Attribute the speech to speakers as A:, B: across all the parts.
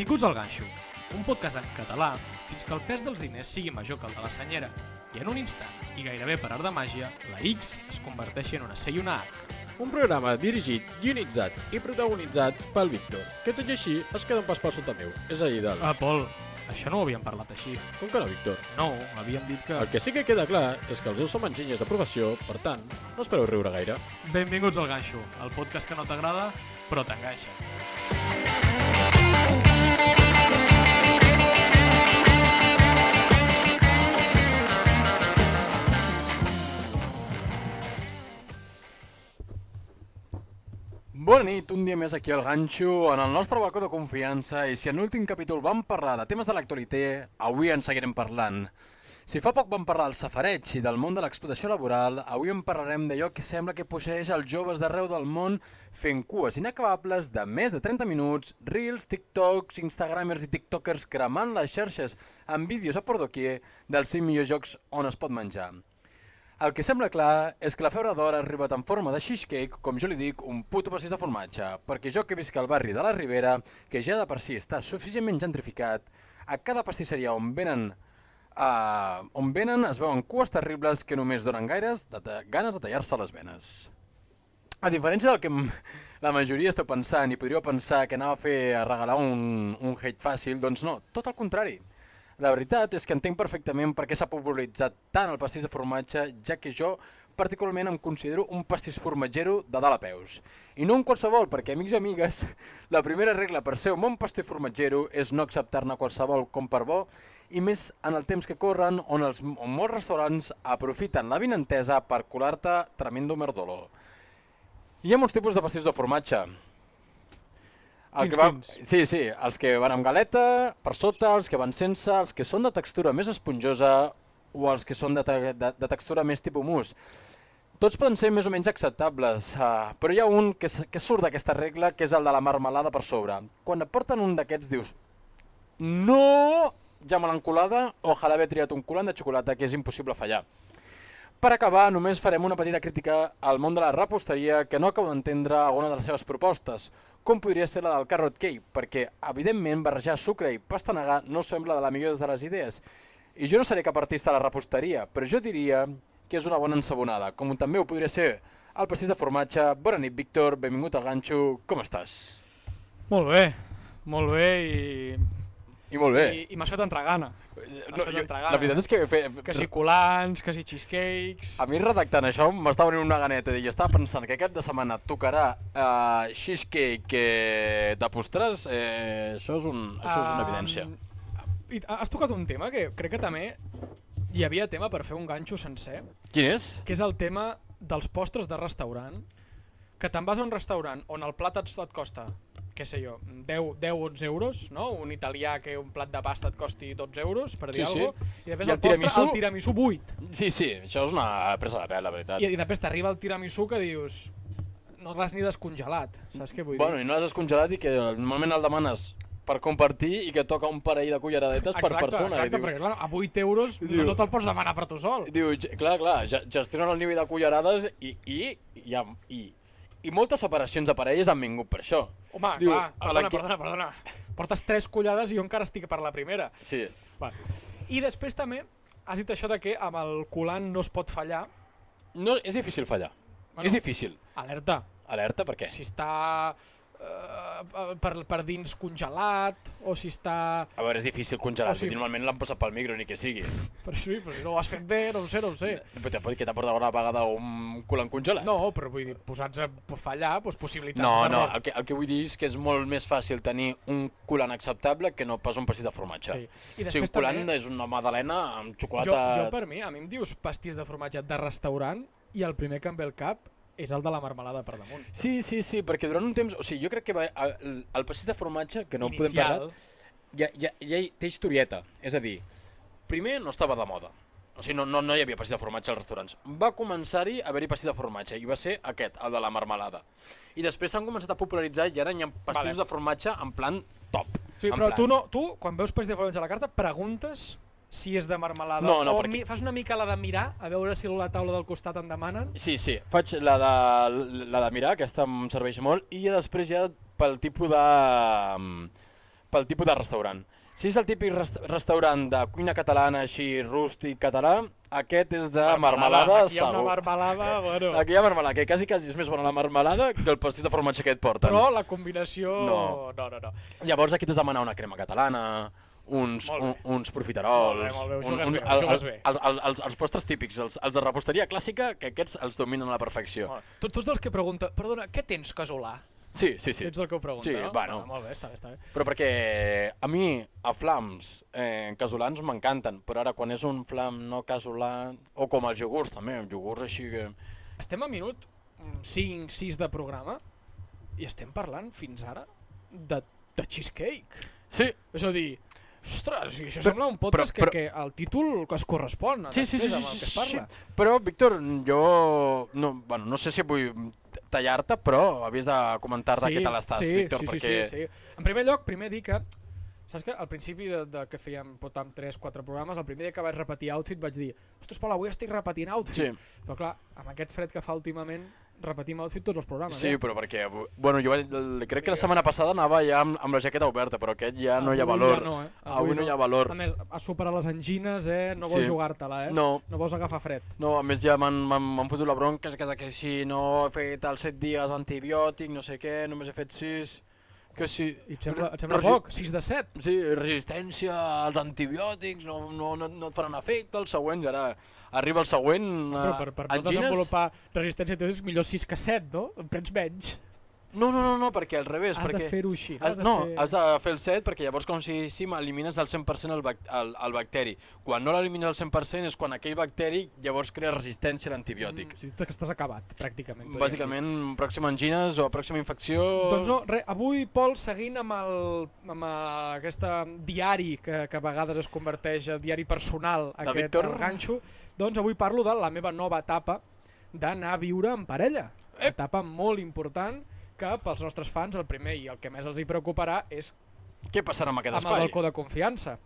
A: Benvinguts al Ganxo, un podcast en català fins que el pes dels diners sigui major que el de la senyera i en un instant, i gairebé per art de màgia, la X es converteixi en una C i una H.
B: Un programa dirigit, guionitzat i protagonitzat pel Víctor, que tot i així es queda un pas per sota meu, és a dir, del...
A: Pol, això no ho havíem parlat així.
B: Com que no, Víctor?
A: No, havíem dit que...
B: El que sí que queda clar és que els dos som enginyers de professió, per tant, no espereu riure gaire.
A: Benvinguts al Ganxo, el podcast que no t'agrada, però t'enganxa.
C: Bona nit, un dia més aquí al Ganxo, en el nostre balcó de confiança, i si en l'últim capítol vam parlar de temes de l'actualitat, avui en seguirem parlant. Si fa poc vam parlar del safareig i del món de l'explotació laboral, avui en parlarem d'allò que sembla que posseeix els joves d'arreu del món fent cues inacabables de més de 30 minuts, reels, tiktoks, instagramers i tiktokers cremant les xarxes amb vídeos a por doquier dels 5 millors jocs on es pot menjar. El que sembla clar és que la febre d'or ha arribat en forma de cheesecake, com jo li dic, un puto pastís de formatge, perquè jo que visc al barri de la Ribera, que ja de per si està suficientment gentrificat, a cada pastisseria on venen es veuen cues terribles que només donen ganes de tallar-se les venes. A diferència del que la majoria esteu pensant i podríeu pensar que anava a regalar un hate fàcil, doncs no, tot el contrari. La veritat és que entenc perfectament per què s'ha popularitzat tant el pastís de formatge, ja que jo particularment em considero un pastís formatgero de dalt a peus. I no un qualsevol, perquè, amics i amigues, la primera regla per ser un bon pastís formatgero és no acceptar-ne qualsevol com per bo, i més en el temps que corren on molts restaurants aprofiten la vinentesa per colar-te tremendo merdolo. Hi ha molts tipus de pastís de formatge. Sí, els que van amb galeta, per sota, els que van sense, els que són de textura més esponjosa o els que són de textura més tipus mousse. Tots poden ser més o menys acceptables, però hi ha un que surt d'aquesta regla, que és el de la marmelada per sobre. Quan et porten un d'aquests dius, no, ja me l'han colada, ojalà haver triat un colant de xocolata, que és impossible fallar. Per acabar, només farem una petita crítica al món de la reposteria que no acabo d'entendre alguna de les seves propostes, com podria ser la del carrot cake, perquè, evidentment, barrejar sucre i pastanagar no sembla de la millor de les idees. I jo no seré cap artista de la reposteria, però jo diria que és una bona ensabonada, com també ho podria ser el pastís de formatge. Bona nit, Víctor, benvingut al Ganxo, com estàs?
A: Molt bé
C: I molt bé.
A: I m'has fet entrar gana.
C: La veritat és
A: que si colants, que si cheesecakes...
C: A mi redactant això m'estava venint una ganeta i estava pensant que aquest de setmana tocarà cheesecake de postres, això és una evidència.
A: Has tocat un tema que crec que també hi havia tema per fer un ganxo sencer.
C: Quin és?
A: Que és el tema dels postres de restaurant, que te'n vas a un restaurant on el plat et costa, què sé jo, 10-11 euros, no? Un italià que un plat de pasta et costi 12 euros, per dir alguna cosa, i després el postre, el tiramisú 8.
C: Sí, això és una presa de pèl, la veritat.
A: I després t'arriba el tiramisú que dius, no l'has ni descongelat, saps què vull dir?
C: Bueno, i no l'has descongelat i que normalment el demanes per compartir i que toca un parell de culleradetes per persona.
A: Exacte, perquè clar, a 8 euros no te'l pots demanar per tu sol.
C: Diu, clar, gestionen el nivell de cullerades i moltes separacions de parelles han vingut per això.
A: Home, clar, perdona. Portes 3 collades i jo encara estic per la primera.
C: Sí.
A: I després també has dit això de que amb el colant no es pot fallar.
C: No, és difícil fallar. És difícil.
A: Alerta.
C: Alerta, per què?
A: Si està per dins congelat o si està...
C: A veure, és difícil congelar, normalment l'han posat pel micro ni que sigui.
A: Però sí, però si no ho has fet bé, no ho sé.
C: Però què t'ha portat una vegada un colant congelat?
A: No, però vull dir, posats a fallar, doncs possibilitats
C: No, el que vull dir és que és molt més fàcil tenir un colant acceptable que no pas un pastís de formatge.
A: Sí.
C: O sigui, un colant és una magdalena amb xocolata...
A: Jo per mi em dius pastís de formatge de restaurant i el primer que em ve al cap és el de la marmelada per damunt.
C: Sí, perquè durant un temps... O sigui, jo crec que el pastís de formatge, que no podem parlar, ja té historieta. És a dir, primer no estava de moda. O sigui, no hi havia pastís de formatge als restaurants. Va començar-hi a haver-hi pastís de formatge i va ser aquest, el de la marmelada. I després s'han començat a popularitzar i ara hi ha pastissos de formatge en plan top.
A: Sí, però tu, quan veus pastís de formatge a la carta, preguntes si és de marmelada
C: o
A: perquè... fas una mica la de mirar, a veure si a la taula del costat en demanen.
C: Sí, faig la de mirar, aquesta em serveix molt, i després ja pel tipus de pel tipus de restaurant. Si és el típic restaurant de cuina catalana, així rústic català, aquest és de marmelada
A: Aquí hi ha una
C: segur.
A: marmelada, bueno...
C: Aquí hi ha marmelada, que quasi és més bona la marmelada que el pastís de formatge que et porten.
A: Però la combinació...
C: No.
A: No.
C: Llavors aquí t'has de demanar una crema catalana, uns profiterols...
A: Molt bé, ho jugues bé.
C: Els postres típics, els de reposteria clàssica, que aquests els dominen a la perfecció.
A: Tu ets dels que pregunta, perdona, què tens casolà?
C: Sí.
A: Ets el que ho pregunta,
C: Sí,
A: no?
C: bueno.
A: Molt bé, està bé.
C: Però perquè a mi, a flams casolans m'encanten, però ara quan és un flam no casolà, o com els iogurts també, iogurts així que...
A: Estem a minut 5-6 de programa i estem parlant fins ara de cheesecake.
C: Sí.
A: És a dir, ostres, això sembla un podcast que el títol que es correspon
C: Sí,
A: després amb el que es parla.
C: Però, Víctor, jo no sé si vull tallar-te, però havies de comentar-te què tal estàs, Víctor, perquè...
A: Sí. En primer lloc, dir que, saps que al principi de que fèiem 3-4 programes, el primer dia que vaig repetir outfit vaig dir, ostres, Pol, avui estic repetint outfit.
C: Sí.
A: Però clar, amb aquest fred que fa últimament, repetim outfit tots els programes.
C: Sí, però perquè, bueno, jo crec que la setmana passada anava ja amb la jaqueta oberta, però aquest ja no hi ha valor. Avui no hi ha valor.
A: A més, has superat les angines, no vols jugar-te-la,
C: No.
A: No vols agafar fred.
C: No, a més ja m'han fotut la bronca, que si no he fet els 7 dies antibiòtic, no sé què, només he fet 6... Que sí.
A: I et sembla poc? 6 de 7?
C: Sí, resistència als antibiòtics, no et faran efecte, els següents, ara arriba el següent,
A: Però per no desenvolupar resistència a antibiòtics, millor 6 que 7, no? En prens menys.
C: No, perquè al revés.
A: Has de fer-ho així.
C: Has de fer el 7 perquè llavors com si elimines al 100% el bacteri. Quan no l'elimines al 100% és quan aquell bacteri llavors crea resistència a l'antibiòtic.
A: Que estàs acabat, pràcticament.
C: Bàsicament, pròxima angines o pròxima infecció...
A: Doncs no, avui, Pol, seguint amb aquest diari que a vegades es converteix en diari personal, aquest ganxo, doncs avui parlo de la meva nova etapa d'anar a viure en parella. Etapa molt important que pels nostres fans el primer i el que més els hi preocuparà és
C: què passarà amb aquest espai?
A: Amb el balcó de confiança.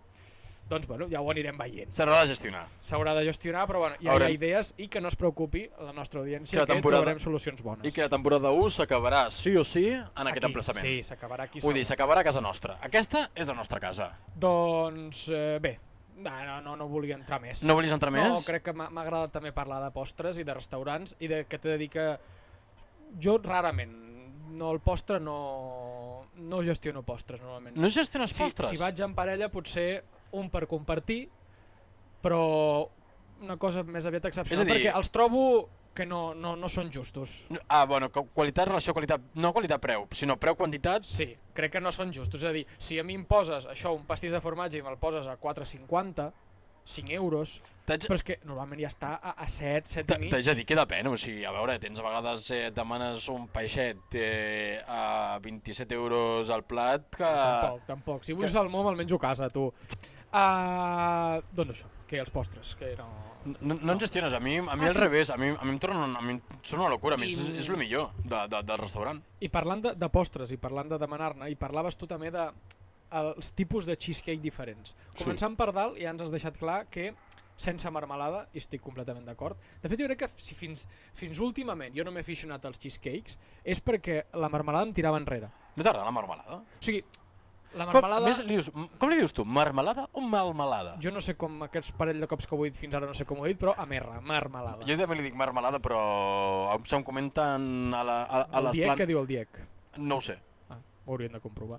A: Doncs bueno, ja ho anirem veient.
C: S'haurà de gestionar.
A: S'haurà de gestionar, però bueno, ja hi ha idees i que no es preocupi la nostra audiència, que trobarem solucions bones.
C: I que la temporada 1 s'acabarà sí o sí en aquest emplaçament.
A: Sí, s'acabarà aquí.
C: Vull dir, s'acabarà a casa nostra. Aquesta és la nostra casa.
A: Doncs bé, no volia entrar més.
C: No volies entrar més?
A: No, crec que m'ha agradat també parlar de postres i de restaurants i de que t'he de dir que jo rarament el postre no gestiono postres normalment.
C: No gestiones postres?
A: Si vaig en parella potser un per compartir, però una cosa més aviat excepcional, perquè els trobo que no són justos.
C: Bueno, qualitat, relació, qualitat, no qualitat-preu, sinó preu-quantitat.
A: Sí, crec que no són justos, és a dir, si a mi em poses això, un pastís de formatge i me'l poses a 4,50, 5 euros, però és que normalment ja està a 7, 7 i mig.
C: T'haig de dir que depèn, o sigui, a veure, tens a vegades demanes un peixet a 27 euros al plat que...
A: Tampoc. Si vull salmó me'l menjo a casa, tu. Doncs això, que els postres, que no...
C: No en gestiones, a mi al revés, a mi em són una locura, a mi és el millor del restaurant.
A: I parlant de postres, i parlant de demanar-ne, i parlaves tu també de els tipus de cheesecake diferents. Començant per dalt, ja ens has deixat clar que sense marmelada, i estic completament d'acord. De fet, jo crec que si fins últimament jo no m'he aficionat als cheesecakes és perquè la marmelada em tirava enrere.
C: No t'agrada la marmelada?
A: O sigui, la marmelada...
C: Com li dius tu, marmelada o malmelada?
A: Jo no sé com aquests parell de cops que ho he dit fins ara, no sé com ho he dit, però amerra, marmelada.
C: Jo també li dic marmelada, però em comenten a les...
A: El Diec, què diu el Diec?
C: No ho sé.
A: Ho hauríem de comprovar.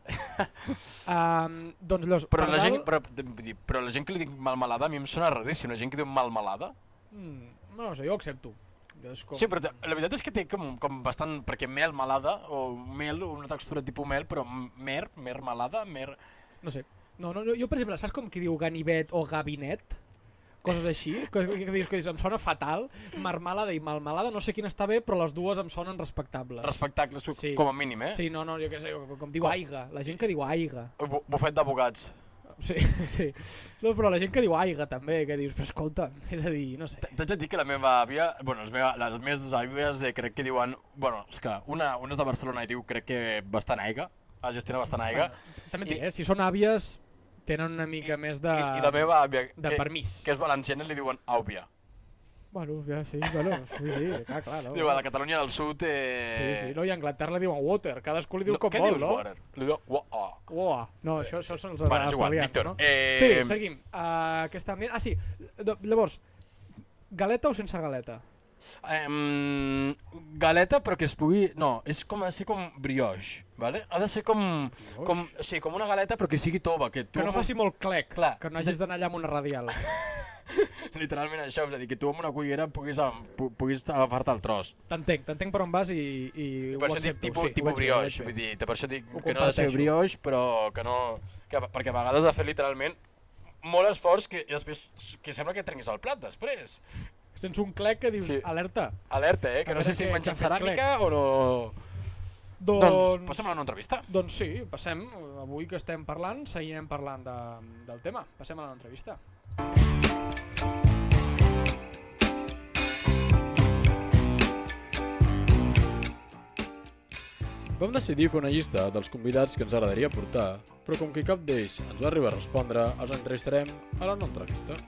A: Doncs llavors,
C: però la gent que li dic malmelada a mi em sona raríssim, la gent que diu malmelada.
A: No sé, jo ho accepto.
C: Sí, però la veritat és que té com bastant, perquè mel melada, o mel, una textura tipus mel, però melada,
A: No sé, jo per exemple, saps com qui diu ganivet o gabinet? Coses així, que em sona fatal, marmelada i malmelada, no sé quina està bé, però les dues em sonen respectables.
C: Respectables, com a mínim, eh?
A: Sí, jo què sé, com diu aiga, la gent que diu aiga.
C: Bufet d'abogats.
A: Sí. No, però la gent que diu aiga també, que dius, però escolta, és a dir, no sé.
C: T'haig de dir que la meva àvia, les meves dues àvies crec que diuen, és que una és de Barcelona i diu crec que bastant aiga, gestiona bastant aiga.
A: També et diré, si són àvies tenen una mica més de...
C: I la meva àvia,
A: de permís.
C: Que és valenciana, li diuen àvia.
A: Bueno, ja, sí, clar, no.
C: Diu, a la Catalunya del Sud...
A: Sí, no, i a Anglaterra li diuen water, cadascú li diu com
C: què
A: vol,
C: dius,
A: no?
C: water? Li diu,
A: Uah. No, això són els
C: Bueno, és igual,
A: australians,
C: Víctor.
A: no? Sí, seguim. Què estàvem dient? Ah, sí, llavors, galeta o sense galeta?
C: Galeta, però que es pugui... No, és com ha de ser com brioche, ¿vale? Ha de ser com una galeta però que sigui tova. Que
A: no faci molt clec,
C: clar,
A: que no hagis d'anar allà amb una radial.
C: Literalment això, és a dir, que tu amb una cullera puguis agafar-te el tros.
A: T'entenc per on vas i
C: per
A: ho
C: això
A: accepto.
C: dic tipus brioche, vull dir, per això dic
A: Ho
C: que no ha de ser
A: comparteixo.
C: brioche, però que no... Perquè a vegades ha de fer literalment molt esforç i després que sembla que trenguis el plat després.
A: Sense un clec que dius,
C: Sí.
A: alerta.
C: Alerta, que no sé si mengen ceràmica o no... Doncs passem a la entrevista.
A: Doncs sí, passem. Avui que estem parlant, seguirem parlant del tema. Passem a la entrevista.
B: Vam decidir fer una llista dels convidats que ens agradaria portar, però com que cap d'ells ens va arribar a respondre, els entrevistarem a la no entrevista.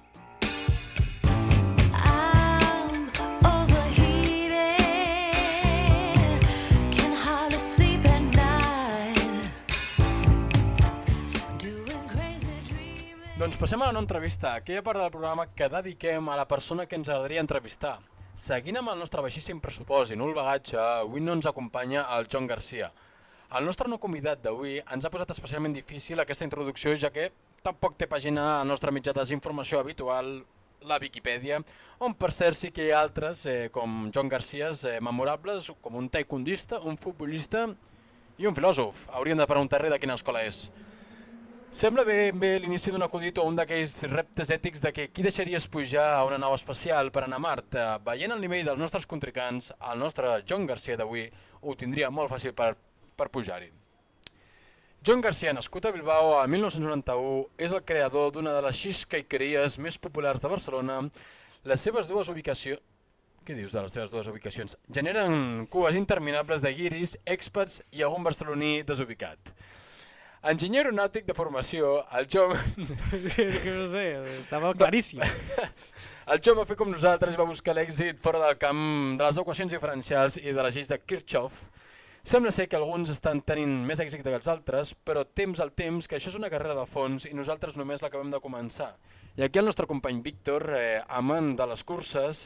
C: Doncs passem a la no entrevista, aquella part del programa que dediquem a la persona que ens agradaria entrevistar. Seguint amb el nostre baixíssim pressupost i nul bagatge, avui no ens acompanya el John Garcia. El nostre no convidat d'avui ens ha posat especialment difícil aquesta introducció, ja que tampoc té pàgina al nostre mitjà de desinformació habitual, la Viquipèdia, on per cert sí que hi ha altres, com John Garcia, memorables, com un taekwondista, un futbolista i un filòsof. Hauríem de preguntar-li de quina escola és. Sembla bé l'inici d'un acudit o un d'aquells reptes ètics de que qui deixaries pujar a una nau espacial per anar a Mart. Veient el nivell dels nostres contrincants, el nostre John Garcia d'avui ho tindria molt fàcil per pujar-hi. John Garcia, nascut a Bilbao el 1991, és el creador d'una de les cheesecakeries més populars de Barcelona. Les seves dues ubicacions... Què dius de les seves dues ubicacions? Generen cues interminables de guiris, expats i algun barceloní desubicat. Enginyer aeronàutic de formació, el John...
A: No sé, estava claríssim.
C: El John va fer com nosaltres i va buscar l'èxit fora del camp de les equacions diferencials i de les lleis de Kirchhoff. Sembla ser que alguns estan tenint més èxit que els altres, però temps al temps que això és una carrera de fons i nosaltres només l'acabem de començar. I aquí el nostre company Víctor, amant de les curses,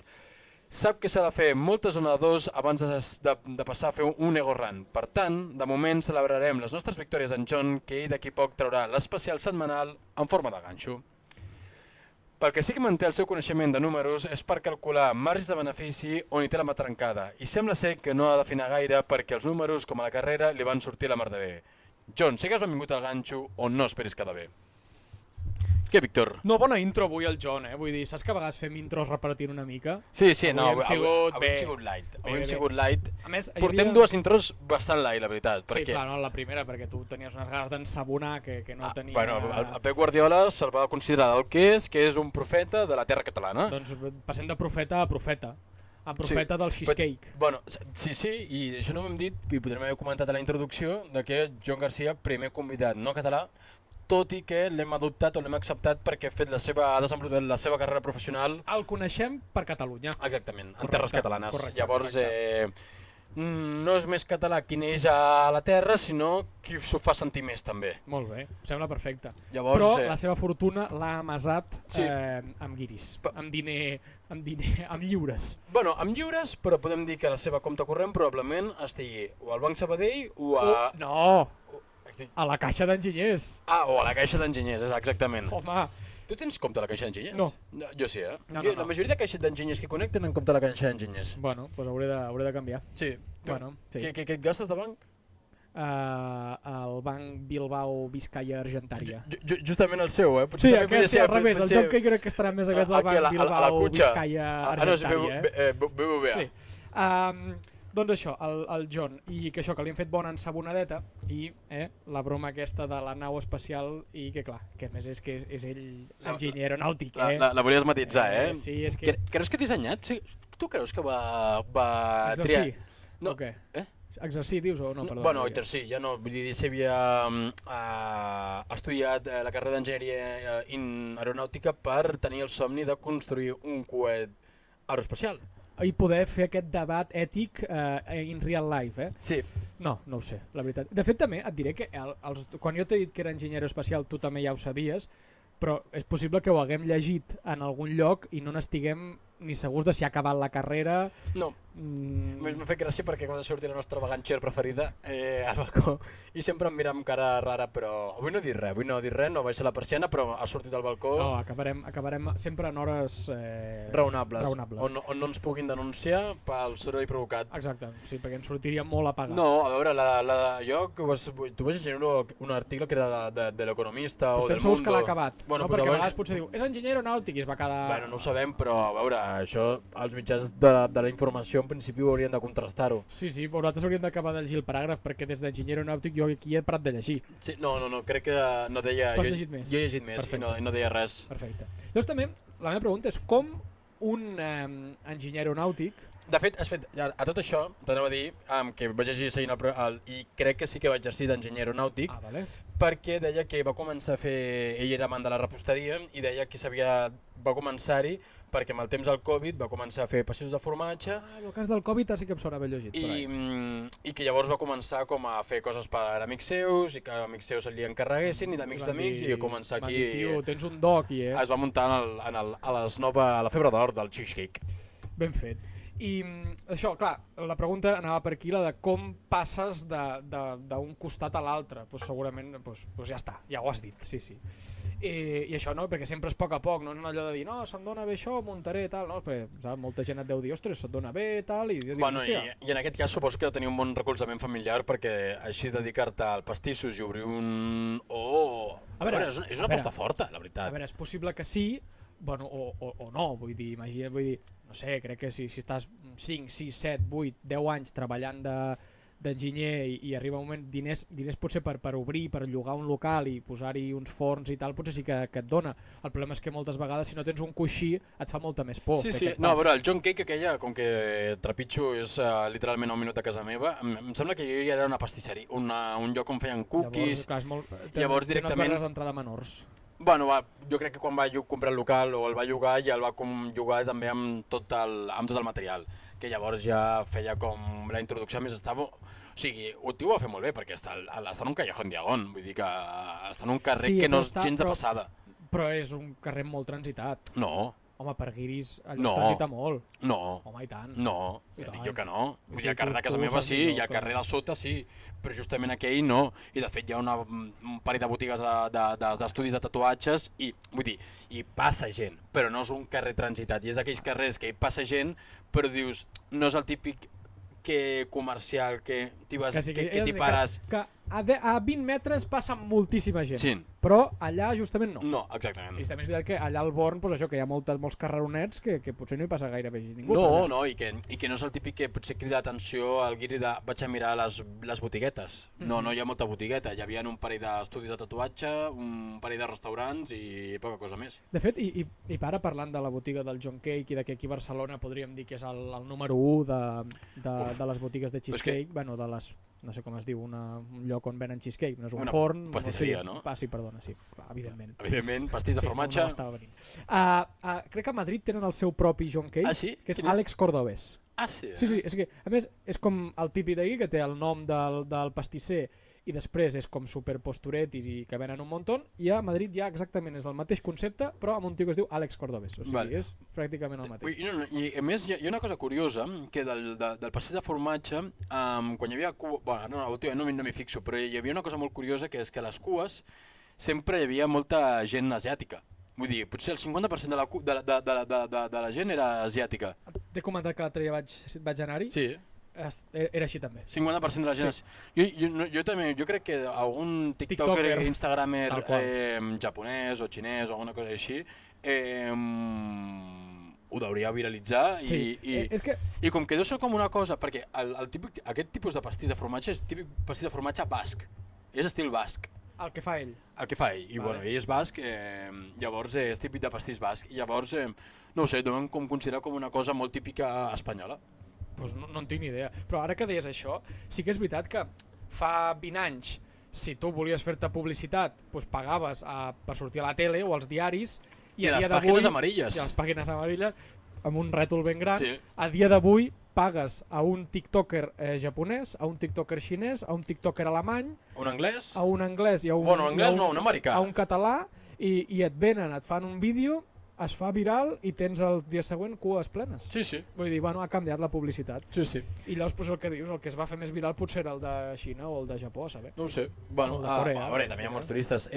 C: sap que s'ha de fer moltes zonadors abans de passar a fer un ego run. Per tant, de moment celebrarem les nostres victòries en John, que ell d'aquí poc traurà l'especial setmanal en forma de ganxo. Pel que sí que manté el seu coneixement de números és per calcular marges de benefici on hi té la mà trencada, i sembla ser que no ha d'afinar gaire perquè els números, com a la carrera, li van sortir la mar de bé. John, sigues benvingut al ganxo o no esperis quedar bé. Què, Víctor?
A: No, bona intro avui el John, vull dir, saps que a vegades fem intros repetint una mica?
C: Sí, no,
A: Avui hem sigut
C: light.
A: bé,
C: Avui hem
A: bé.
C: sigut light.
A: A més, hi
C: Portem
A: havia-
C: dues intros bastant light, la veritat.
A: Sí,
C: perquè...
A: clar, no, la primera, perquè tu tenies unes ganes d'ensabonar que no tenia...
C: Bueno, el Pep Guardiola se'l va considerar el que és un profeta de la terra catalana.
A: Doncs passem de profeta a profeta. A profeta del cheesecake.
C: Bueno, sí, i això no ho hem dit, i podrem haver comentat a la introducció, de que John Garcia, primer convidat no català, tot i que l'hem adoptat o l'hem acceptat perquè ha desenvolupat la seva carrera professional.
A: El coneixem per Catalunya.
C: Exactament, en
A: Correcte,
C: terres catalanes.
A: correcte,
C: Llavors,
A: correcte.
C: no és més català qui neix a la terra, sinó qui s'ho fa sentir més també.
A: Molt bé, em sembla perfecte.
C: Llavors,
A: Però la seva fortuna l'ha amasat
C: Sí.
A: amb guiris, amb diner, amb lliures.
C: Bueno, amb lliures, però podem dir que la seva compte corrent probablement estigui o al Banc Sabadell o a...
A: No, a la caixa d'enginyers.
C: O a la caixa d'enginyers, exactament.
A: Home,
C: Tu tens compte a la caixa d'enginyers?
A: No.
C: Jo sí,
A: No.
C: La majoria de caixes d'enginyers que conec tenen compte a la caixa d'enginyers.
A: bueno, doncs hauré de canviar.
C: Sí.
A: Bueno, sí.
C: Què et gastes de banc?
A: El Banc Bilbao Vizcaya Argentària.
C: Justament el seu,
A: Sí,
C: Potser també
A: aquest sí, al revés. El John que crec que estarà més aviat al
C: aquí,
A: Banc Bilbao
C: Cutxa.
A: Vizcaya
C: No, sí,
A: Argentària.
C: BBVA.
A: Sí. Doncs això, el John, i que això, que li han fet bona ensabonadeta, i la broma aquesta de la nau espacial, i que clar, que a més és que és ell enginyer aeronàutic,
C: La volies matitzar,
A: Sí, és que...
C: Creus que ha dissenyat? Sí. Tu creus que va
A: Exercir,
C: No.
A: o què?
C: Eh?
A: Exercir, dius, o no? Perdó,
C: Bueno,
A: digues.
C: exercir, ja no, vull dir, si havia estudiat la carrera d'enginyeria aeronàutica per tenir el somni de construir un coet aeroespacial.
A: I poder fer aquest debat ètic in real life,
C: Sí.
A: No ho sé, la veritat. De fet, també et diré que quan jo t'he dit que era enginyer aeroespacial, tu també ja ho sabies, però és possible que ho haguem llegit en algun lloc i no n'estiguem ni segurs de si ha acabat la carrera.
C: No, m'ha fet gràcia perquè quan sortir la nostra vegancher preferida al balcó i sempre em mira amb cara rara, però avui no he dit res, no baixa la persiana, però ha sortit al balcó.
A: No, acabarem sempre en hores
C: raonables. On no ens puguin denunciar pel soroll provocat.
A: Exacte, sí, perquè ens sortiria molt a pagar.
C: No, a veure, jo, tu vas llegir un article que era de l'Economista o del Mundo.
A: Estem segurs que l'ha acabat,
C: bueno,
A: no? Perquè a vegades potser diu, és enginyer aeronàutic i es va quedar...
C: Bueno, no ho sabem, però a veure, això, els mitjans de la informació en principi haurien de contrastar-ho.
A: Sí, però nosaltres hauríem d'acabar de llegir el paràgraf perquè des d'enginyer aeronàutic jo aquí he parat de llegir.
C: Sí, no, crec que no deia...
A: Tu has llegit més?
C: Jo he llegit més i no deia res.
A: Perfecte. Llavors també, la meva pregunta és com un enginyer aeronàutic...
C: De fet, a tot això, t'anava a dir que vaig llegir seguint i crec que sí que vaig exercir d'enginyer aeronàutic,
A: vale.
C: perquè deia que va començar a fer... Ell era amant de la reposteria i deia que va començar-hi perquè amb el temps del Covid va començar a fer passeos de formatge.
A: En el cas del Covid sí que em sona ben llegit.
C: I que llavors va començar com a fer coses per amics seus i que amics seus li encarreguessin i d'amics d'amics i començar aquí...
A: Tio, tens un do aquí,
C: Es va muntar a la febre d'or del cheesecake.
A: Ben fet. I això, clar, la pregunta anava per aquí, la de com passes d'un costat a l'altre. Pues segurament pues ja està, ja ho has dit, sí. I això, no? Perquè sempre és a poc, no és allò de dir, no, se'm dona bé això, muntaré, tal, no? Perquè saps, molta gent et deu dir, ostres, se't dona bé, tal, i dius,
C: bueno, i en aquest cas suposo que tenia un bon recolzament familiar perquè així dedicar-te al pastissos i obrir un... A veure, és una aposta forta, la veritat.
A: A veure, és possible que sí, bueno, o no, vull dir, no sé, crec que si estàs 5, 6, 7, 8, 10 anys treballant d'enginyer i arriba un moment, diners potser per obrir, per llogar un local i posar-hi uns forns i tal, potser sí que et dona. El problema és que moltes vegades si no tens un coixí et fa molta més por.
C: Sí, no, a veure, el John Cake aquella, com que trepitjo és literalment a un minut de casa meva, em sembla que ja era una pastisseria, un lloc on feien cookies, llavors directament...
A: Té unes barres d'entrada menors.
C: Bueno, jo crec que quan va comprar el local o el va llogar ja el va llogar també amb tot el material, que llavors ja feia com la introducció més estava... O sigui, ho va fer molt bé perquè està en un callejón diagon, vull dir que està en un carrer que no és gens de passada.
A: Però és un carrer molt transitat.
C: No.
A: Home, per guiris allò es transita molt.
C: No.
A: Home, i tant.
C: No, ja dic jo que no. Vull dir, al carrer de casa meva sí, i al carrer de sota sí, però justament aquell no. I de fet hi ha un parell de botigues d'estudis de tatuatges i, vull dir, hi passa gent, però no és un carrer transitat. I és aquells carrers que hi passa gent, però dius, no és el típic comercial que t'hi pares...
A: Que a 20 metres passa moltíssima gent,
C: sí.
A: Però allà justament no.
C: No, exactament.
A: I també és veritat que allà al Born, doncs això, que hi ha molts carreronets que potser no hi passa gairebé ningú.
C: No, i que no és el típic que potser crida atenció al guiri de vaig a mirar les botiguetes. No hi ha molta botigueta, hi havia un parell d'estudis de tatuatge, un parell de restaurants i poca cosa més.
A: De fet, i ara parlant de la botiga del John Cake i de que aquí a Barcelona podríem dir que és el número 1 de les botigues de cheesecake, bueno, de les... no sé com es diu, un lloc on venen cheesecake, no és un forn...
C: Pastisseria, no?
A: Sí, perdona, sí, clar, evidentment.
C: Evidentment, pastís de formatge.
A: Crec que a Madrid tenen el seu propi John Cake, que és Àlex Cordobés.
C: Ah, sí?
A: Sí, és que, a més, és com el típic d'aquí, que té el nom del pastisser i després és com super posturetis i que venen un muntó, i a Madrid ja exactament és el mateix concepte, però amb un tio que es diu Àlex Cordobés, o sigui, és pràcticament el mateix.
C: I a més hi ha una cosa curiosa, que del pastís de formatge, quan hi havia cues, no m'hi fixo, però hi havia una cosa molt curiosa, que és que a les cues sempre hi havia molta gent asiàtica. Vull dir, potser el 50% de la gent era asiàtica.
A: T'he comentat que l'altre dia vaig anar-hi?
C: Sí.
A: Era així també.
C: 50% de la gent. Sí. Jo crec que algun tiktoker, instagramer japonès o xinès o alguna cosa així ho hauria viralitzar i com que deu ser com una cosa, perquè aquest tipus de pastís de formatge és típic pastís de formatge basc, és estil basc.
A: El que fa ell.
C: El que fa ell, i bueno, ell és basc, llavors és típic de pastís basc, i llavors, no ho sé, deuen considerar com una cosa molt típica espanyola.
A: Pues no en tinc ni idea, però ara que deies això, sí que és veritat que fa 20 anys, si tu volies fer-te publicitat, doncs pagaves per sortir a la tele o als diaris,
C: i a les pàgines amarilles.
A: I a les pàgines amarilles, amb un rètol ben gran,
C: Sí.
A: a dia d'avui pagues a un tiktoker japonès, a un tiktoker xinès, a un tiktoker alemany,
C: Un anglès?
A: a un anglès i a un,
C: Bueno, anglès
A: i a
C: no, un americà.
A: a un català, i et venen, et fan un vídeo, es fa viral i tens el dia següent cues plenes.
C: Sí, sí.
A: Vull dir, bueno, ha canviat la publicitat.
C: Sí, sí.
A: I llavors, pues, el que dius, el que es va fer més viral potser era el de Xina o el de Japó, a saber.
C: No ho sé. Bueno,
A: O de Corea.
C: a veure, també hi ha molts turistes.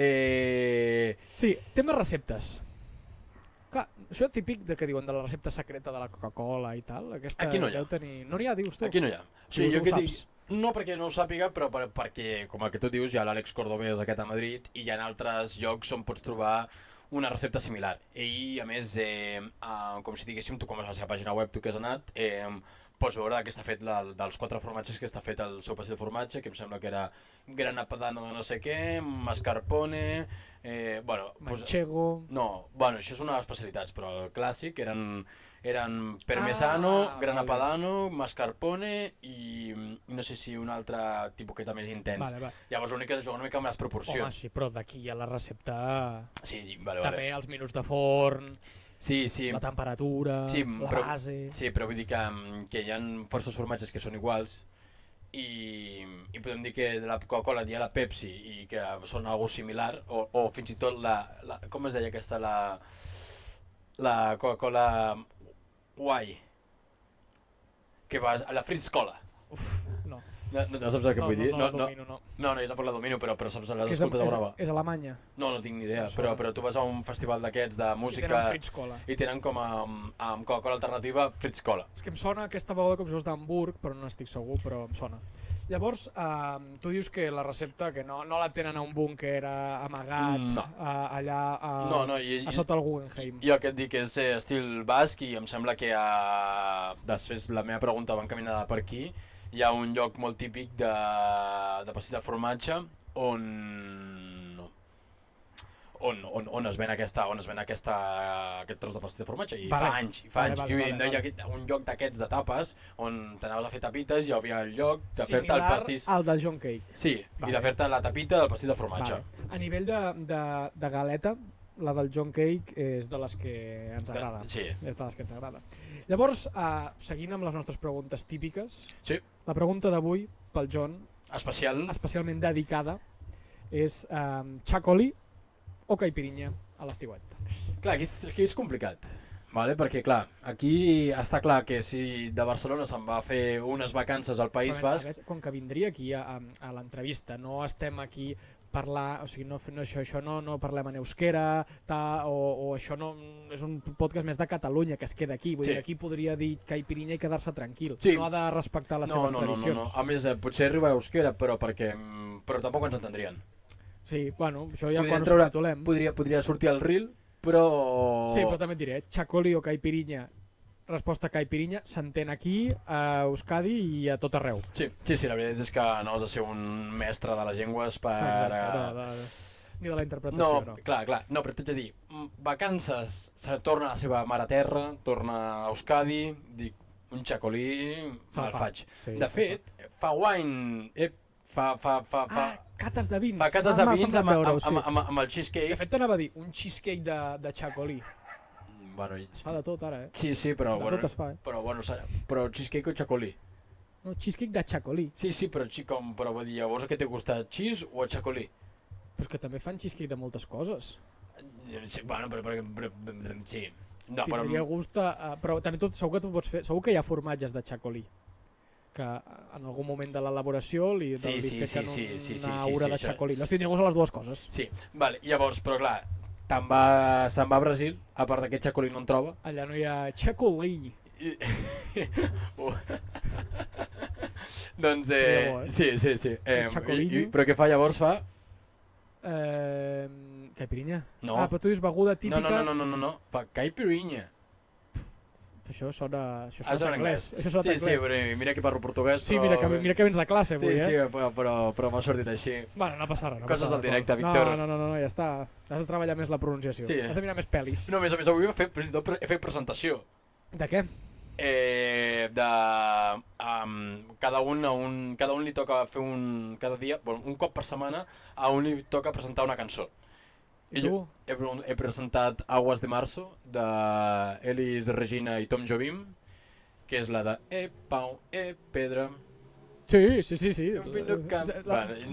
A: Sí, tema receptes. Clar, això és típic de que diuen de la recepta secreta de la Coca-Cola i tal. Aquesta
C: Aquí no hi ha.
A: deu tenir... No n'hi ha, dius tu?
C: Aquí no hi ha. O sigui,
A: Tu
C: jo
A: ho
C: que
A: saps.
C: dic, no perquè no ho sàpiga, però perquè, com el que tu dius, hi ha l'Àlex Cordobés aquest a Madrid i hi ha altres llocs on pots trobar una recepta similar. Ell, a més, com si diguéssim, tu com és la seva pàgina web, tu que has anat, pots veure que està fet dels 4 formatges que està fet el seu passi de formatge, que em sembla que era grana padano de no sé què, mascarpone, bueno...
A: Manchego...
C: No, bueno, això és una de les especialitats, però el clàssic eren parmesano, grana
A: vale.
C: padano, mascarpone i no sé si un altre tipus més intens.
A: Vale, vale.
C: Llavors l'únic és jugar una mica amb les
A: Home,
C: proporcions.
A: sí, però d'aquí a la recepta...
C: Sí, vale,
A: També
C: vale.
A: els minuts de forn,
C: Sí, sí.
A: la temperatura,
C: Sí,
A: la
C: però,
A: base...
C: sí, però vull dir que hi ha forces formatges que són iguals i podem dir que de la Coca-Cola hi ha la Pepsi i que són algo similar o fins i tot com es deia aquesta, la Coca-Cola Guai, que va a la Fritz Cola.
A: Uf, no.
C: No saps el que vull dir?
A: No, la domino, no.
C: No, jo tampoc la domino, però saps, l'has
A: Que és,
C: escoltat de
A: és,
C: brava.
A: és Alemanya.
C: No, no tinc ni idea,
A: No sona.
C: però tu vas a un festival d'aquests de
A: I
C: música
A: tenen Fritz Cola.
C: i tenen com amb Coca-Cola alternativa Fritz Cola.
A: És que em sona aquesta beguda com si fos d'Hamburg, però no n'estic segur, però em sona. Llavors, tu dius que la recepta que no la tenen a un búnquer amagat,
C: No.
A: allà
C: No,
A: a sota el Guggenheim.
C: Jo que et dic que és estil basc i em sembla que després la meva pregunta va encaminada per aquí. Hi ha un lloc molt típic de pastis de formatge on es ven aquest tros de pastís de formatge i
A: Vale.
C: fa anys, i fa
A: Vale,
C: anys.
A: vale,
C: I
A: vale,
C: hi ha un lloc d'aquests de tapes on t'anaves a fer tapites i hi havia el lloc de fer-te el pastís...
A: Similar al del John Cake.
C: Sí,
A: Vale.
C: i de fer-te la tapita del pastís de formatge.
A: Vale. A nivell de galeta, la del John Cake és de les que ens agrada.
C: Sí.
A: És de les que ens agrada. Llavors, seguint amb les nostres preguntes típiques,
C: Sí,
A: la pregunta d'avui pel John,
C: especial.
A: especialment dedicada, és xacoli o caipirinha a l'estiuet.
C: Clar, aquí és complicat, vale? Perquè clar, aquí està clar que si de Barcelona se'n va a fer unes vacances al País
A: Però, a
C: Basc...
A: més, com que vindria aquí a l'entrevista, no estem aquí parlar, o sigui, això no parlem en euskera, o això no és un podcast més de Catalunya que es queda aquí, vull
C: Sí.
A: dir, aquí podria dir caipirinha i quedar-se tranquil,
C: Sí.
A: no ha de respectar les seves tradicions.
C: A més, potser arriba a euskera, però tampoc ens entendrien.
A: Sí, bueno, això ja
C: Podrien
A: quan ho
C: treure-
A: subtitulem.
C: Podria sortir al reel, però...
A: Sí, però també et diré, xacoli o caipirinha, resposta caipirinha, s'entén aquí, a Euskadi i a tot arreu.
C: Sí, la veritat és que no has de ser un mestre de les llengües per...
A: Ni de la interpretació,
C: No,
A: no.
C: clar, no, però t'haig de dir, vacances, se torna a la seva mare terra, torna a Euskadi, dic, un xacolí,
A: Se'l
C: me'l
A: fa.
C: faig.
A: Sí,
C: De fet, fa wine,
A: Cates de vins.
C: fa cates de
A: M'ha
C: vins
A: semblat veure-ho, sí.
C: amb el
A: De
C: cheesecake.
A: fet, t'anava a dir, un cheesecake de xacolí.
C: Bueno,
A: Es fa de tot, ara, eh?
C: sí, però
A: De
C: bueno,
A: tot es fa, eh?
C: però cheesecake o xacolí.
A: No, cheesecake de xacolí.
C: Sí, però vull dir, llavors què t'he gustat, cheese o xacolí?
A: Però és que també fan cheesecake de moltes coses.
C: Sí, bueno, però sí. No,
A: Tindria gust, però també segur que tu pots fer, segur que hi ha formatges de xacolí que en algun moment de l'elaboració li
C: Sí,
A: fiquen
C: sí,
A: una aura de
C: això.
A: xacolí. Les tindria gust a les dues coses.
C: Sí, vale, llavors, però clar, se'n va a Brasil, a part d'aquest xacolí no en troba.
A: Allà no hi ha xacolí.
C: Doncs,
A: Seria bo, eh?
C: sí.
A: Xacolinho.
C: Però què fa llavors? Fa?
A: Caipirinha?
C: No.
A: Ah, però tu dius beguda típica.
C: No, fa caipirinha.
A: Això sona
C: Sona en
A: anglès. Això sona
C: Sí,
A: anglès.
C: però mira que parlo portuguès,
A: Sí,
C: però...
A: mira que vens de classe avui,
C: Sí,
A: eh?
C: però m'ha sortit així.
A: Bueno, no passa res. No
C: Coses
A: passa
C: del
A: res,
C: directe,
A: Pol.
C: Víctor.
A: No, ja està. Has de treballar més la pronunciació.
C: Sí.
A: Has de mirar més pel·lis.
C: No, a més, avui fins i tot he fet presentació.
A: De què?
C: Cada un li toca fer cada dia, un cop per setmana, a un li toca presentar una cançó.
A: I tu?
C: He presentat Aguas de Marzo, de Elis Regina i Tom Jobim, que és la de Pau, Pedra...
A: Sí.
C: Venint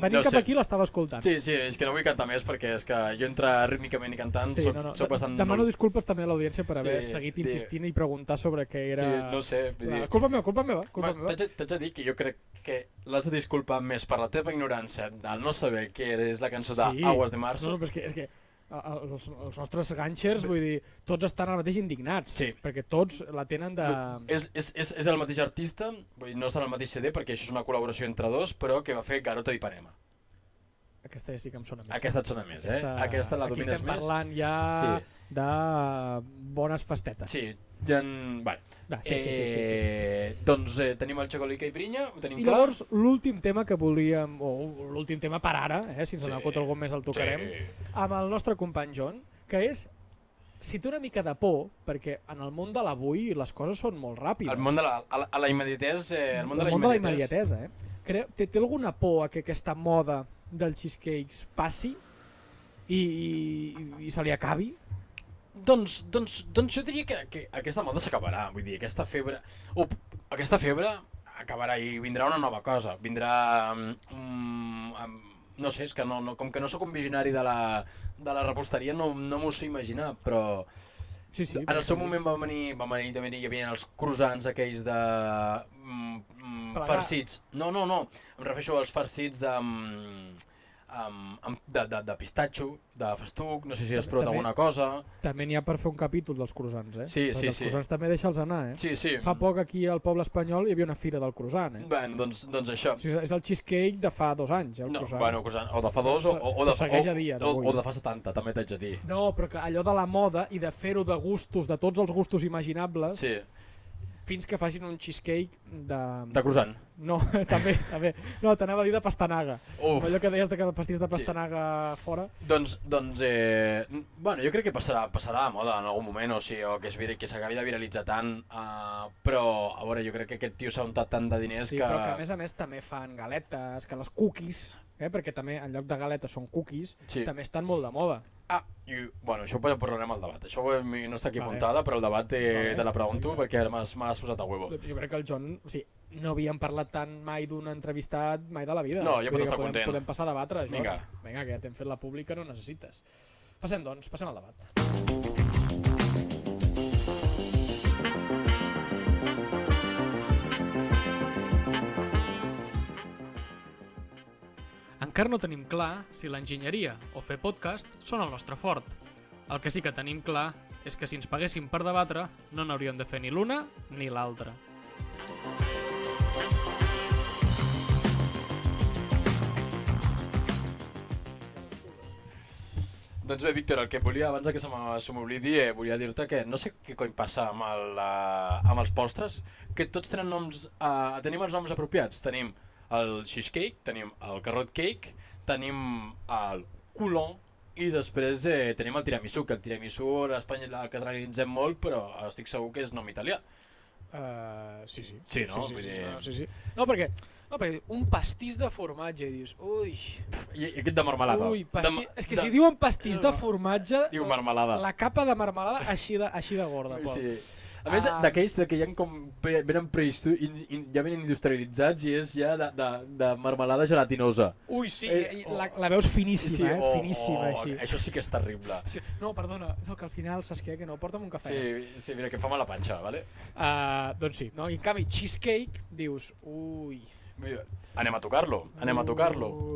A: Venint cap aquí l'estava escoltant.
C: Sí, és que no vull cantar més perquè és que jo entre rítmicament i cantant soc bastant...
A: Demano disculpes també a l'audiència per haver seguit insistint i preguntar sobre què era...
C: Sí, no sé, vull dir...
A: Culpa meva.
C: T'haig de dir que jo crec que l'has de disculpar més per la teva ignorància al no saber què és la cançó d'Aguas de Marzo.
A: No, però és que els nostres ganxers, vull dir, tots estan al mateix indignats, perquè tots la tenen de...
C: És el mateix artista, vull dir, no està en el mateix CD perquè això és una col·laboració entre dos, però que va fer Garota d'Ipanema.
A: Aquesta sí que em sona més.
C: Aquesta et sona més, Aquesta la domines més.
A: Aquí estem parlant ja de bones festetes.
C: Sí.
A: Sí.
C: Doncs tenim el Xocolí Caipirinha, ho tenim
A: clar. I llavors l'últim tema que volíem, o l'últim tema per ara, si ens n'acut algun més el tocarem, amb el nostre company John, que és si té una mica de por, perquè en el món de l'avui les coses són molt ràpides.
C: El món de la immediatesa.
A: El món de la immediatesa. Té alguna por a que aquesta moda dels cheesecakes passi i se li acabi?
C: Doncs jo diria que aquesta moda s'acabarà, vull dir, aquesta febre acabarà i vindrà una nova cosa, vindrà, no sé, és que com que no sóc un visionari de la reposteria no m'ho sé imaginar, però en el seu moment va venir, hi havia els croissants aquells de farcits, no, em refereixo als farcits de pistatxo, de festuc, no sé si has provat alguna cosa.
A: També n'hi ha per fer un capítol dels croissants,
C: Sí.
A: Els croissants també deixa'ls anar,
C: Sí.
A: Fa poc aquí al poble espanyol hi havia una fira del croissant,
C: Bueno, doncs això.
A: És el cheesecake de fa 2 anys, el croissant.
C: Bueno, o de fa 2 o de fa 70, també t'haig de dir.
A: No, però que allò de la moda i de fer-ho de gustos, de tots els gustos imaginables...
C: Sí.
A: Fins que facin un cheesecake
C: de croissant.
A: No, també. No, t'anava a dir de pastanaga. Allò que deies de que pastís de pastanaga fora.
C: Doncs jo crec que passarà a moda en algun moment, o que s'acabi de viralitzar tant, però, a veure, jo crec que aquest tio s'ha untat tant de diners que...
A: Sí, però que a més també fan galetes, que les cookies, perquè també en lloc de galetes són cookies, també estan molt de moda.
C: Això ho parlarem al debat. Això no està aquí apuntada, però el debat te la pregunto perquè m'has posat a huevo.
A: Jo crec que el John, no havíem parlat tant mai d'un entrevistat mai de la vida.
C: No, ja pots estar content.
A: Podem passar a debatre, això.
C: Vinga,
A: que ja t'hem fet la pública, no necessites. Passem al debat. Encara no tenim clar si l'enginyeria o fer podcast són el nostre fort. El que sí que tenim clar és que si ens paguéssim per debatre no n'hauríem de fer ni l'una ni l'altra.
C: Doncs bé, Víctor, el que volia, abans que se m'oblidi, volia dir-te que no sé què cony passa amb els postres, que tots tenen noms, tenim els noms apropiats. Tenim el cheesecake, tenim el carrot cake, tenim el coulon i després tenim el tiramisú, que el tiramisú a Espanya el catalanitzem molt, però estic segur que és nom italià.
A: Sí.
C: Sí, no?
A: Sí. No, perquè un pastís de formatge, dius, ui...
C: I aquest de marmelada.
A: És que si diuen pastís de formatge,
C: diu marmelada.
A: La capa de marmelada així de gorda, Pol.
C: Sí. A més, d'aquells que ja venen industrialitzats i és ja de marmelada gelatinosa.
A: Ui, sí, la veus finíssima, finíssima així.
C: Això sí que és terrible.
A: No, perdona, que al final saps què? Que no, porta'm un cafè.
C: Sí, mira, que em fa mal la panxa, vale?
A: Doncs sí, no? I en canvi, cheesecake, dius, ui...
C: Anem a tocar-lo.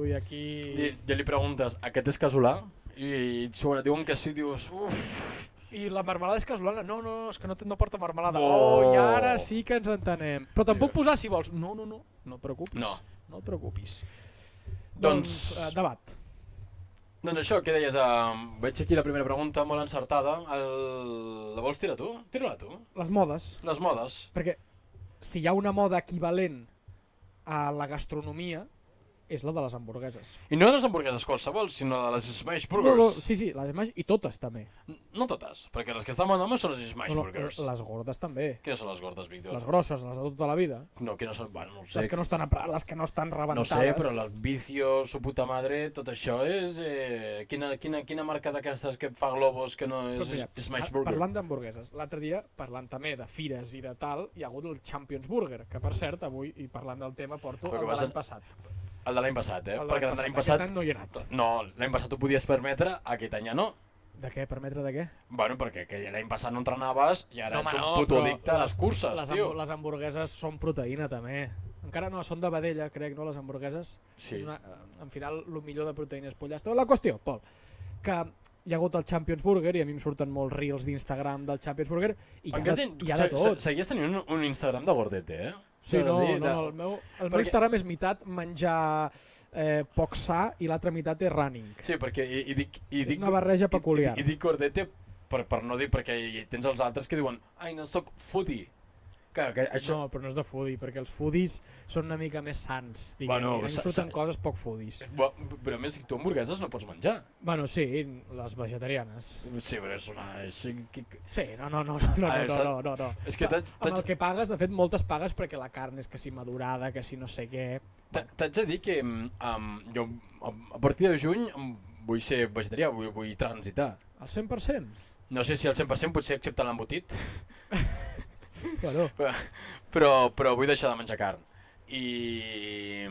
A: Ui, aquí...
C: Ja li preguntes, aquest és casolà? I sobre diuen que sí, dius, uf...
A: I la marmelada és casolana? No, és que no porta marmelada. I ara sí que ens entenem. Però tampoc posar si vols. No et preocupis. No et preocupis. Doncs, debat.
C: Doncs això, què deies? Veig aquí la primera pregunta molt encertada. La vols tirar tu? Tira-la tu.
A: Les modes.
C: Les modes.
A: Perquè si hi ha una moda equivalent a la gastronomia, és la de les hamburgueses.
C: I no de les hamburgueses qualsevol, sinó de les Smash Burgers.
A: No, sí, les Smash i totes també.
C: No totes, perquè les que estan mal són les Smash Burgers.
A: Les gordes també.
C: Quines són les gordes, Víctor?
A: Les grosses, les de tota la vida.
C: No, quines són? Bueno, no ho sé.
A: Les que no estan rebentades.
C: No sé, però el vicio, su puta madre, tot això és... Quina marca d'aquestes que fa globos que no és Smash Burger?
A: Parlant d'hamburgueses, l'altre dia, parlant també de fires i de tal, hi ha hagut el Champions Burger, que per cert, avui, i parlant del tema, porto el de l'any passat.
C: El de l'any passat, Perquè l'any
A: passat... Aquest any no hi he anat.
C: No, l'any passat ho podies permetre, aquest any ja no.
A: De què? Permetre de què?
C: Bueno, perquè l'any passat no entrenaves i ara ets un puto addicte a les curses, tio.
A: Les hamburgueses són proteïna, també. Encara no, són de vedella, crec, no, les hamburgueses?
C: Sí.
A: En final, el millor de proteïna és pollastre. La qüestió, Pol, que hi ha hagut el Champions Burger i a mi em surten molts reels d'Instagram del Champions Burger i hi ha de tot.
C: Seguies tenint un Instagram de gordete,
A: Sí, no, el meu Instagram és meitat menjar poc sa i l'altra meitat és running.
C: Sí, perquè
A: és una barreja peculiar.
C: I dic gordete per no dir, perquè tens els altres que diuen ai, no soc foodie. Això...
A: No, però no és de foodie, perquè els foodies són una mica més sans, diguem.
C: Bueno,
A: a mi surten coses poc foodies.
C: Però a més, tu hamburgueses no pots menjar.
A: Bueno, sí, les vegetarianes.
C: Sí, però és una...
A: Sí, no.
C: És que
A: amb el que pagues, de fet, moltes pagues perquè la carn és que si madurada, que si no sé què...
C: T'haig de dir que jo a partir de juny vull ser vegetarià, vull transitar.
A: Al 100%?
C: No sé si al 100%, potser excepte l'embotit.
A: Bueno.
C: Però vull deixar de menjar carn. I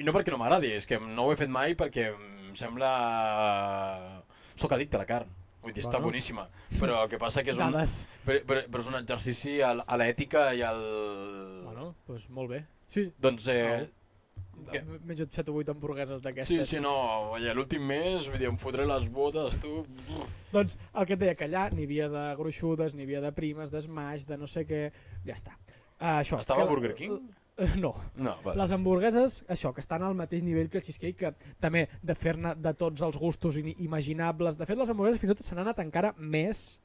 C: no perquè no m'agradi, és que no ho he fet mai perquè em sembla... Soc addicte a la carn. Vull dir, està boníssima. Però el que passa que és però és un exercici a l'ètica i al...
A: Bueno, doncs molt bé. Sí.
C: Doncs...
A: Menjo 7 o 8 hamburgueses d'aquestes.
C: Sí, no, l'últim mes, vull dir, em fotré les botes, tu...
A: Doncs el que et deia, que allà n'hi havia de gruixudes, n'hi havia de primes, d'esmaix, de no sé què... Ja està.
C: Estava a Burger King?
A: No.
C: Vale.
A: Les hamburgueses, això, que estan al mateix nivell que el cheesecake, que també de fer-ne de tots els gustos imaginables. De fet, les hamburgueses fins i tot se n'han anat encara més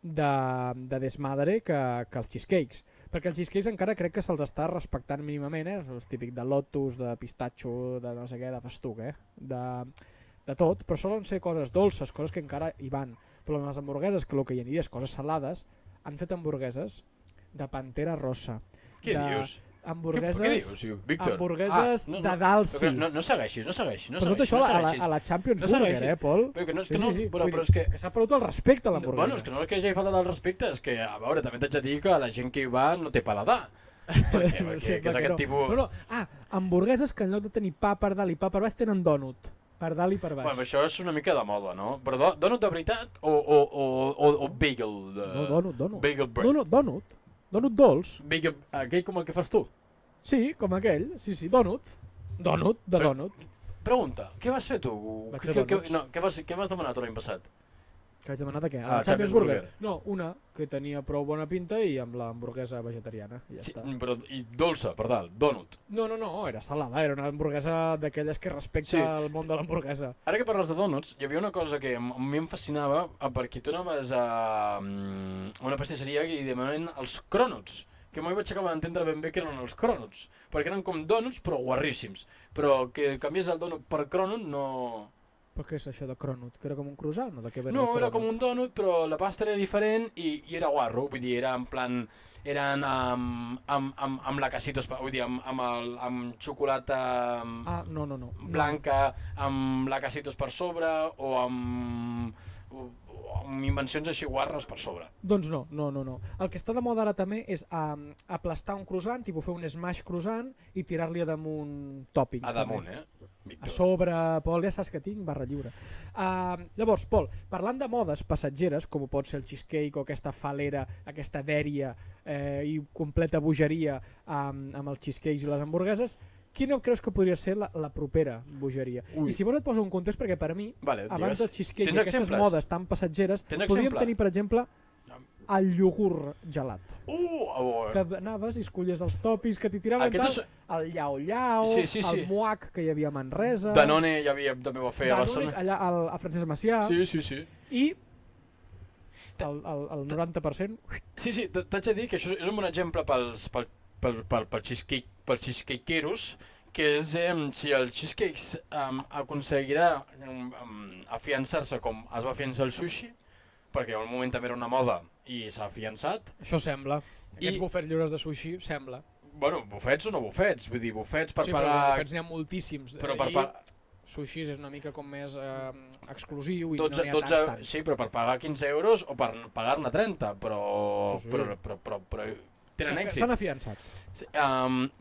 A: de desmadre que els cheesecakes, perquè els cheesecakes encara crec que se'ls està respectant mínimament, el típic de lotus, de pistatxo, de no sé què, de festuc, de tot, però solen ser coses dolces, coses que encara hi van, però en les hamburgueses, que el que hi aniria és coses salades, han fet hamburgueses de pantera rosa.
C: Què dius?
A: Hamburgueses,
C: què dius, Víctor?
A: Hamburgueses de dalsi.
C: No segueixis.
A: Però tot això a la Champions Burger, Pol?
C: Però
A: és que s'ha perdut el respecte a l'hamburguesa.
C: Bueno, és que no és que hagi faltat el respecte, és que, a veure, també t'haig de dir que la gent que hi va no té paladar. Perquè és aquest tipus...
A: No, hamburgueses que en lloc de tenir pa per dalt i pa per baix tenen dònut. Per dalt i per baix.
C: Bueno, això és una mica de moda, no? Però dònut de veritat o bagel?
A: No, dònut.
C: Bagel bread.
A: Dònut dolç.
C: Bagel, aquell com el que fas tu?
A: Sí, com aquell. Sí, dònut. Dònut.
C: Pregunta, què vas fer tu?
A: Vaig fer dònuts.
C: Què vas demanar l'any passat?
A: Que vaig demanar de què? A la Champions Burger? No, una que tenia prou bona pinta i amb l'hamburguesa vegetariana. Ja està.
C: Però, i dolça, per dalt, dònut.
A: No, era salada, era una hamburguesa d'aquelles que respecta el món de l'hamburguesa.
C: Ara que parles de dònuts, hi havia una cosa que a mi em fascinava, perquè tu anaves a una pastisseria i demanen els crònuts, que mai vaig acabar d'entendre ben bé què eren els crònuts, perquè eren com dònuts però guarríssims, però que canvies el dònut per crònut no...
A: Però què és això de crònut? Que era com un croissant?
C: No, era com un dònut, però la pasta era diferent i era guarro, vull dir, era en plan... Eren amb la casitos, vull dir, amb xocolata blanca, amb la casitos per sobre o amb invencions així guarres per sobre.
A: Doncs no. El que està de moda ara també és aplastar un croissant, tipus fer un smash croissant i tirar-li a damunt tòpics.
C: A damunt, Víctor.
A: A sobre, Pol, ja saps que tinc barra lliure. Llavors, Pol, parlant de modes passatgeres, com ho pot ser el cheesecake o aquesta falera, aquesta dèria i completa bogeria amb els cheesecakes i les hamburgueses, quina creus que podria ser la propera bogeria? I si vols et poso un context, perquè per a mi, abans del cheesecake i aquestes modes tan passatgeres, podríem tenir, per exemple, el iogurt gelat. Que anaves i escollies els tòpics que t'hi tiraven el llao-llao, el muac que hi havia a Manresa...
C: Danone també va fer a Barcelona.
A: Allà a Francesc Macià.
C: Sí.
A: I el 90%...
C: Sí, t'haig de dir que això és un bon exemple pels cheesecakeeros, que és si el cheesecakes aconseguirà afiançar-se com es va afiançar el sushi, perquè en un moment també era una moda i s'ha afiançat.
A: Això sembla. Aquests bufets lliures de sushi, sembla.
C: Bueno, bufets o no bufets, vull dir, bufets per
A: sí,
C: pagar...
A: Sí, però bufets n'hi ha moltíssims.
C: Però per
A: sushi és una mica com més exclusiu i
C: 12,
A: no n'hi ha tants.
C: Sí, però per pagar 15 euros o per pagar-ne 30, però tenen èxit.
A: S'han afiançat.
C: Sí,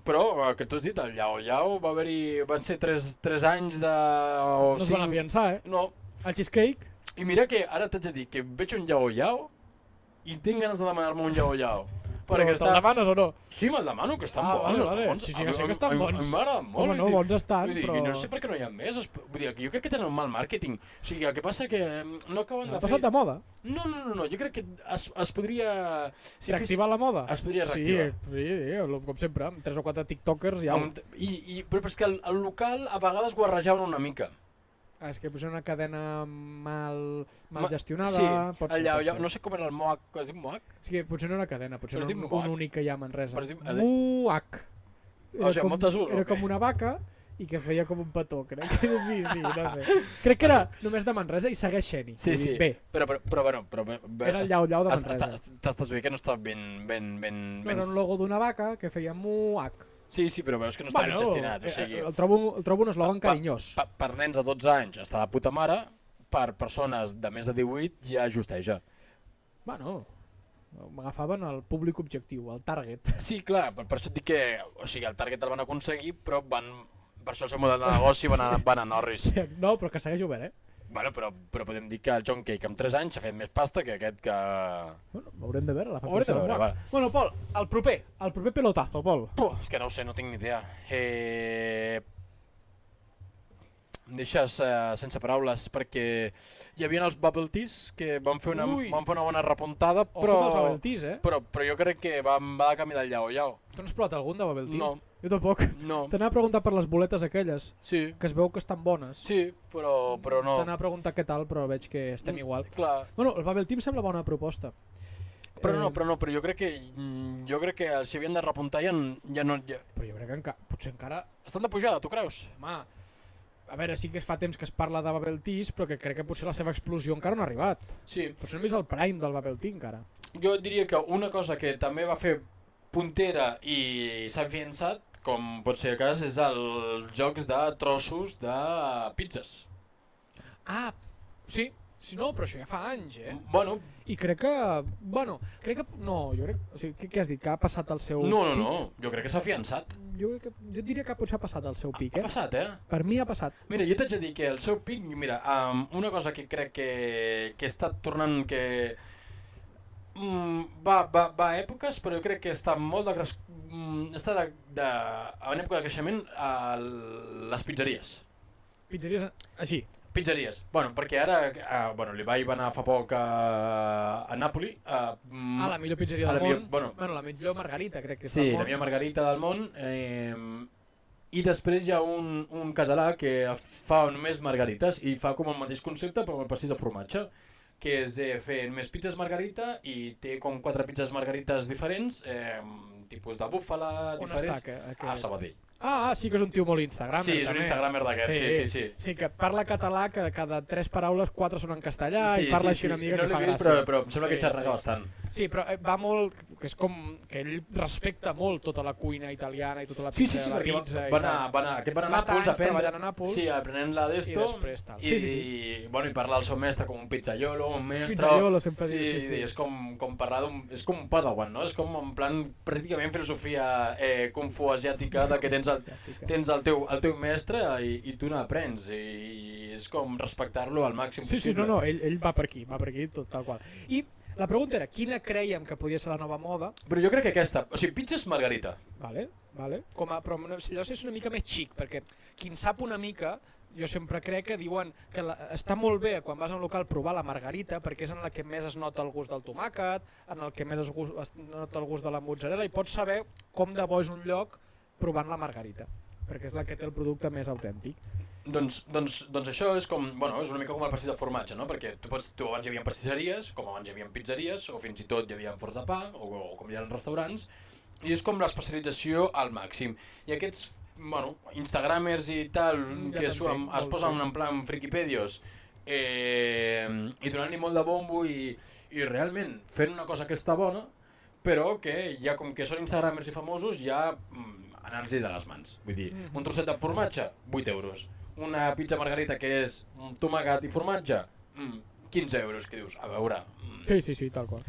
C: però, el que tu has dit, el Yao Yao van ser 3 anys de...
A: No es van afiançar,
C: No.
A: El cheesecake?
C: I mira que ara t'haig de dir que veig un Yao Yao i tinc ganes de demanar-me un Yao Yao.
A: Però te'l demanes o no?
C: Sí, me'l demano, que estan
A: bons.
C: Bons.
A: Sí, ja sé que estan bons.
C: A mi m'agraden molt.
A: Home, no, bons estan,
C: però... No sé per què no hi ha més. Vull dir, jo crec que tenen un mal màrqueting. O sigui, el que passa que no acaben de fer...
A: Ha passat de moda?
C: No, jo crec que es podria...
A: Reactivar la moda?
C: Es podria reactivar.
A: Sí, com sempre, amb 3 o 4 tiktokers ja...
C: Però és que el local a vegades guarrejaven una mica.
A: És que potser una cadena mal gestionada...
C: Sí,
A: pot
C: ser. No sé com era el Moac, es diu Moac?
A: Sí, potser no era cadena, potser era un únic que hi ha a Manresa.
C: Moac. O sigui, moltes U's.
A: Era com una vaca i que feia com un petó, crec. Sí, no sé. Crec que era només de Manresa i segueix sent-hi.
C: Sí. Però bueno...
A: Era el Llau de Manresa.
C: T'estàs bé que no està ben...
A: No, era un logo d'una vaca que feia Moac.
C: Sí, però veus que no està ben gestionat, o sigui...
A: El trobo un eslògan carinyós.
C: Per nens de 12 anys està de puta mare, per persones de més de 18 ja justeja.
A: Bueno, m'agafaven el públic objectiu, el target.
C: Sí, clar, per això et dic que... O sigui, el target el van aconseguir, però per això el seu model de negoci van a Norris.
A: No, però que segueix obert,
C: Bueno, però podem dir que el John Cake amb 3 anys s'ha fet més pasta que aquest que...
A: Bueno, haurem de veure la
C: Haurem de veure, vale.
A: Bueno, Pol, el proper pelotazo, Pol.
C: És que no ho sé, no tinc ni idea. Em deixes sense paraules perquè hi havia els Bubble Teas que van fer una bona repuntada, però...
A: Ojo amb els Bubble Teas,
C: Però jo crec que va de camí del Yao Yao.
A: Tu n'has provat algun de Bubble Tea?
C: No.
A: Jo tampoc.
C: No.
A: T'anava a preguntar per les boletes aquelles,
C: sí,
A: que es veu que estan bones.
C: Sí, però no.
A: T'anava a preguntar què tal, però veig que estem igual.
C: Clar.
A: Bueno, el Bubble Tea em sembla bona proposta.
C: Però jo crec que si havien de repuntar ja no...
A: Però jo crec que potser encara...
C: Estan de pujada, tu creus?
A: Home, a veure, sí que fa temps que es parla de Bubble Teas, però que crec que potser la seva explosió encara no ha arribat.
C: Sí.
A: Potser només el prime del Bubble Tea encara.
C: Jo diria que una cosa que també va fer puntera i s'ha afiançat, com pot ser el cas, és els jocs de trossos de pizzas.
A: Ah, sí, no, però això ja fa anys,
C: Bueno.
A: I crec que... No, jo crec... O sigui, què has dit? Que ha passat el seu pic?
C: No, jo crec que s'ha afiançat.
A: Jo diria que potser ha passat el seu pic,
C: Ha passat,
A: Per mi ha passat.
C: Mira, jo t'haig de dir que el seu pic, mira, una cosa que crec que està tornant que... va a èpoques, però jo crec que està molt està en època de creixement a les pizzeries.
A: Pizzeries així?
C: Pizzeries. Bueno, perquè ara, l'Ibai va anar fa poc a Nàpoli.
A: La millor pizzeria del món. La millor margarita, crec que és del món.
C: Sí, la millor margarita del món. I després hi ha un català que fa només margarites i fa com el mateix concepte però amb el pastís de formatge, que és fer només pizzas margarita i té com 4 pizzas margarites diferents, tipus de búfala diferents.
A: On està,
C: a Sabadell.
A: Sí que és un tio molt instagramer.
C: Sí, és un instagramer d'aquest, sí.
A: Sí, que parla català, que cada 3 paraules 4 són en castellà i parla així una mica que fa gràcia.
C: No l'he vist, però em sembla que xerraga bastant.
A: Sí, però va molt, que és com que ell respecta molt tota la cuina italiana i tota la pizza,
C: la
A: pizza.
C: Aquest va anar a Nàpols a aprendre. Sí, aprenent-la d'esto.
A: I després tal.
C: I parlar al seu mestre com un pizzaiolo, un mestre...
A: Pizzaiolo, sempre diu,
C: sí. És com parlar d'un... És com un padawan, no? És com en plan pràcticament filosofia kung fu asiàtica de que tens el teu mestre i tu n'aprens i és com respectar-lo al màxim possible.
A: No, ell va per aquí tot tal qual. I la pregunta era, quina creiem que podia ser la nova moda?
C: Però jo crec que aquesta, o sigui, pizzas margarita.
A: Vale. Però allò és una mica més xic, perquè qui en sap una mica, jo sempre crec que diuen que està molt bé quan vas a un local provar la margarita perquè és en la que més es nota el gust del tomàquet, en el que més es nota el gust de la mozzarella i pots saber com de bo és un lloc provant la margarita, perquè és la que té el producte més autèntic.
C: Doncs això és com, és una mica com el pastís de formatge, no? Perquè tu abans hi havia pastisseries, com abans hi havia pizzeries, o fins i tot hi havia forns de pa, o com hi ha restaurants, I és com l'especialització al màxim. I aquests, bueno, instagramers i tal,
A: Ja
C: que
A: t'entenc,
C: es
A: molt
C: posen
A: bé.
C: en plan friquipèdios i donant-li molt de bombo i realment fent una cosa que està bona, però que ja com que són instagramers i famosos ja anar-los-hi de les mans. Vull dir, un trosset de formatge, 8 euros. Una pizza margarita que és tomàquet i formatge, 15 euros, que dius, a veure...
A: Sí, tal qual.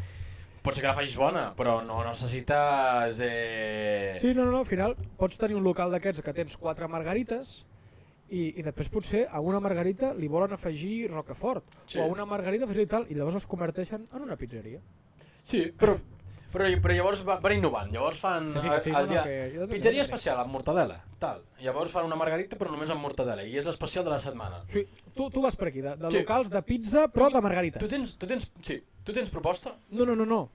C: Pot ser que la facis bona, però no necessites...
A: Sí, no, al final pots tenir un local d'aquests que tens 4 margarites i després potser a una margarita li volen afegir Rocafort,
C: Sí.
A: o a una margarita afegir tal, i llavors es converteixen en una pizzeria.
C: Sí, però llavors van innovant, llavors fan
A: Que sí,
C: el dia...
A: que...
C: Pizzeria especial amb mortadela, tal. Llavors fan una margarita però només amb mortadela i és l'especial de la setmana.
A: Sí, tu vas per aquí, de
C: Sí.
A: locals de pizza però de margarites.
C: Tu tens proposta?
A: No,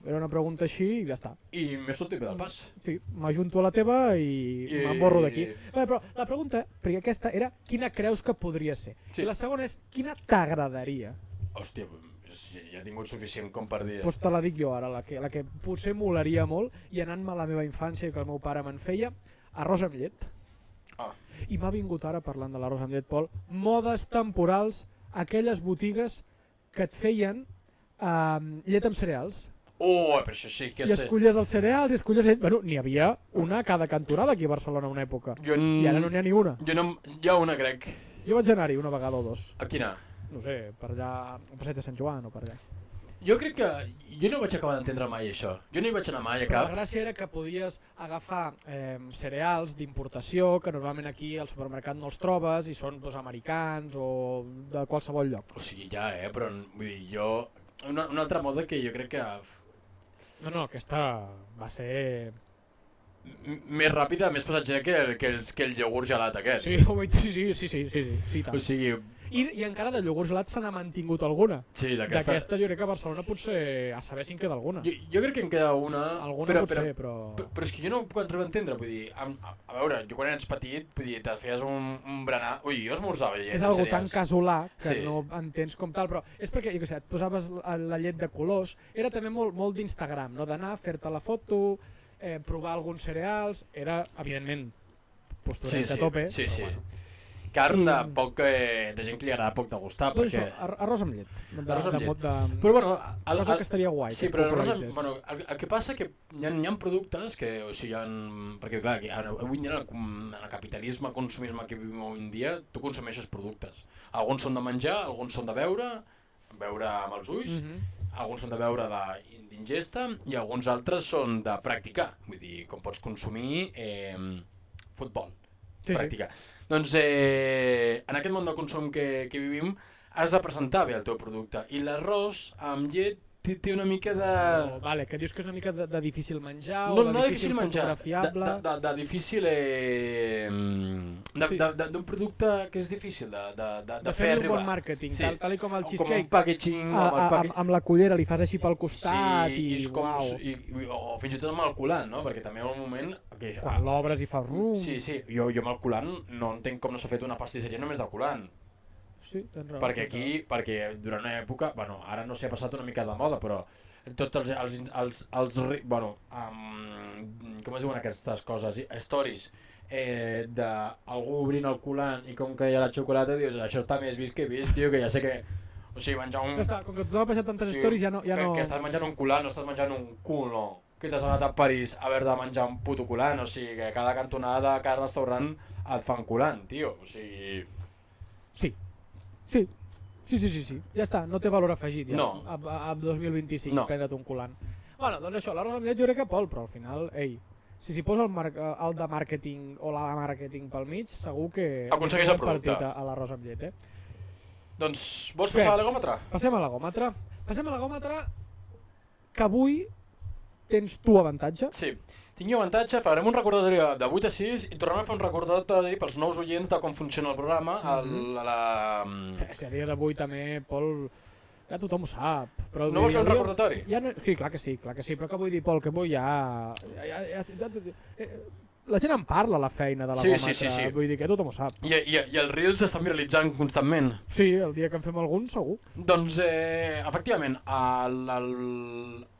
A: era una pregunta així i ja està.
C: I m'he sortit bé del pas.
A: Sí, m'ajunto a la teva i m'emborro d'aquí. Però la pregunta, perquè aquesta era quina creus que podria ser?
C: Sí.
A: I la segona és quina t'agradaria?
C: Hòstia, ja he tingut suficient com per dir.
A: Doncs te la dic jo ara, la que potser molaria molt i anant-me a la meva infància i que el meu pare me'n feia, arròs amb llet.
C: Ah.
A: I m'ha vingut ara, parlant de l'arròs amb llet, Pol, modes temporals, aquelles botigues que et feien llet amb cereals.
C: Però això sí que
A: I escollies els cereals i escollies llet. Bueno, n'hi havia una a cada cantonada aquí a Barcelona una època. I ara no n'hi ha ni una.
C: Hi ha una, crec.
A: Jo vaig anar-hi una vegada o dos.
C: A quina?
A: No sé, per allà, al passeig de Sant Joan o per allà.
C: Jo crec que... Jo no vaig acabar d'entendre mai això. Jo no hi vaig anar mai a
A: Però la
C: cap.
A: gràcia era que podies agafar cereals d'importació que normalment aquí al supermercat no els trobes i són americans o de qualsevol lloc.
C: O sigui, ja, però vull dir, jo... Una altra moda que jo crec que...
A: No, aquesta va ser...
C: Més ràpida, més passatgera que el iogurt gelat aquest.
A: Sí, tant.
C: O sigui...
A: I encara de iogurt gelat se n'ha mantingut alguna.
C: Sí, d'aquesta...
A: D'aquesta jo crec que a Barcelona potser a saber si en queda alguna.
C: Jo crec que en queda una...
A: Alguna potser, però...
C: Però és que jo no ho puc arribar a entendre, vull dir... A veure, jo quan eres petit, vull dir, te feies un berenar... Ui, jo esmorzava llet
A: És
C: amb
A: algo tan
C: cereals.
A: casolà que
C: Sí.
A: no entens com tal, però és perquè, jo què sé, et posaves la llet de colors, era també molt d'Instagram, no? D'anar, fer-te la foto, provar alguns cereals, era, evidentment, posturet a tope.
C: Sí.
A: Però bueno.
C: Carn de gent que li agrada poc de gustar,
A: Doncs
C: perquè...
A: això, arròs amb llet.
C: Arròs amb llet.
A: De...
C: Però bueno...
A: Cosa que estaria guai,
C: sí,
A: que es
C: però
A: popularitzés.
C: el que passa que hi ha productes que, o sigui, perquè clar, avui en dia en el capitalisme, consumisme que vivim avui en dia, tu consumeixes productes. Alguns són de menjar, alguns són de veure amb els ulls, alguns són de veure d'ingesta i alguns altres són de practicar. Vull dir, com pots consumir futbol. Pràctica. Doncs en aquest món del consum que vivim has de presentar bé el teu producte i l'arròs amb llet té una mica de...
A: Vale, que dius que és una mica de difícil menjar
C: No,
A: o de
C: no
A: difícil
C: menjar,
A: fotografiable.
C: de difícil... d'un producte que és difícil de fer
A: fer-li un
C: arribar.
A: bon màrqueting,
C: Sí.
A: tal com el
C: Com
A: cheesecake.
C: un packaging...
A: Amb la cullera li fas així pel costat
C: Sí,
A: i
C: és com,
A: uau.
C: o fins i tot amb el colant, no? Perquè també hi ha un moment... Que,
A: Quan l'obres i fa rum.
C: Sí, jo amb el colant no entenc com no s'ha fet una pastisseria només de colant.
A: Sí, tens raó.
C: Perquè durant una època, bueno, ara no s'hi ha passat una mica de moda, però tots com es diuen aquestes coses? Stories d'algú obrint el colant i com que hi ha la xocolata, dius, això està més vist que vist, tio, que ja sé que... O sigui, menjar un...
A: Ja està, com que tothom ha passat tantes stories ja no...
C: Que estàs menjant un colant, no estàs menjant un culo. Que t'has anat a París a haver de menjar un puto colant, o sigui, que cada cantonada de cada restaurant et fan colant, tio, o sigui...
A: Sí. Ja està, no té valor afegit ja.
C: No.
A: A 2025
C: No.
A: prendre't un colant. Bueno, doncs això, l'arròs amb llet jo crec que Pol, però al final, ei, si s'hi posa el de màrqueting o la màrqueting pel mig, segur que...
C: Aconsegueix el producte.
A: Partit a l'arròs amb llet,
C: Doncs, vols passar a l'egòmetre?
A: Passem a l'egòmetre, que avui tens tu avantatge.
C: Sí. Tinc avantatge, farem un recordatori de 8 a 6 i tornem a fer un recordatori pels nous oients de com funciona el programa.
A: Si a dia d'avui també, Pol, ja tothom ho sap. Però
C: No vols fer un recordatori?
A: Ja no, sí, clar que sí, però què vull dir, Pol, que avui ja la gent en parla a la feina de l'egòmetre,
C: Sí.
A: vull dir que tothom ho sap.
C: I els reels s'estan viralitzant constantment.
A: Sí, el dia que en fem algun, segur.
C: Doncs, efectivament,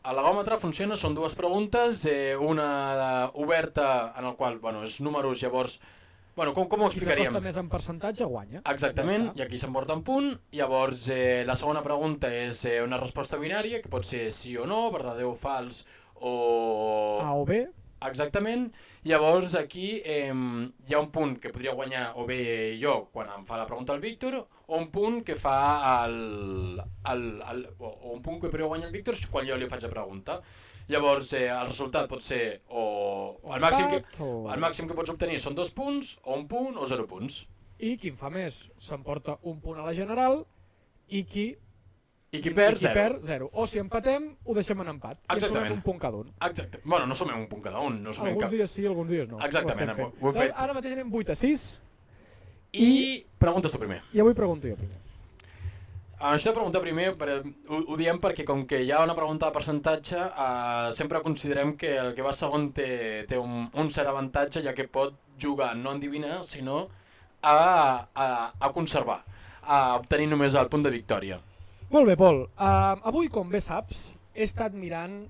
C: el lagòmetre funciona, són dues preguntes, una oberta en el qual, és números, llavors, com ho
A: Qui
C: explicaríem?
A: s'acosta més en percentatge guanya.
C: Exactament,
A: Ja
C: i aquí s'emporta un punt. Llavors, la segona pregunta és una resposta binària, que pot ser sí o no, verdadero o fals, o...
A: A o B.
C: Exactament. Llavors, aquí hi ha un punt que podria guanyar o bé jo quan em fa la pregunta el Víctor, o un punt que fa o un punt que podria guanyar el Víctor quan jo li faig la pregunta. Llavors, el resultat pot ser el màxim que pots obtenir són 2 punts, o 1 punt, o 0 punts.
A: I qui en fa més s'emporta un punt a la general i qui
C: perd,
A: 0. O si empatem, ho deixem en empat. I ens sumem un punt cada un.
C: Exacte. No sumem un punt cada un. No sumem
A: Alguns dies sí, alguns dies no.
C: Exactament,
A: ho hem fet. Ara mateix anem 8-6.
C: I preguntes tu primer.
A: I avui pregunto jo primer.
C: Això de preguntar primer, ho diem perquè com que hi ha una pregunta de percentatge, sempre considerem que el que va segon té un cert avantatge, ja que pot jugar no a endevinar, sinó a conservar, a obtenir només el punt de victòria.
A: Molt bé, Pol. Avui, com bé saps, he estat mirant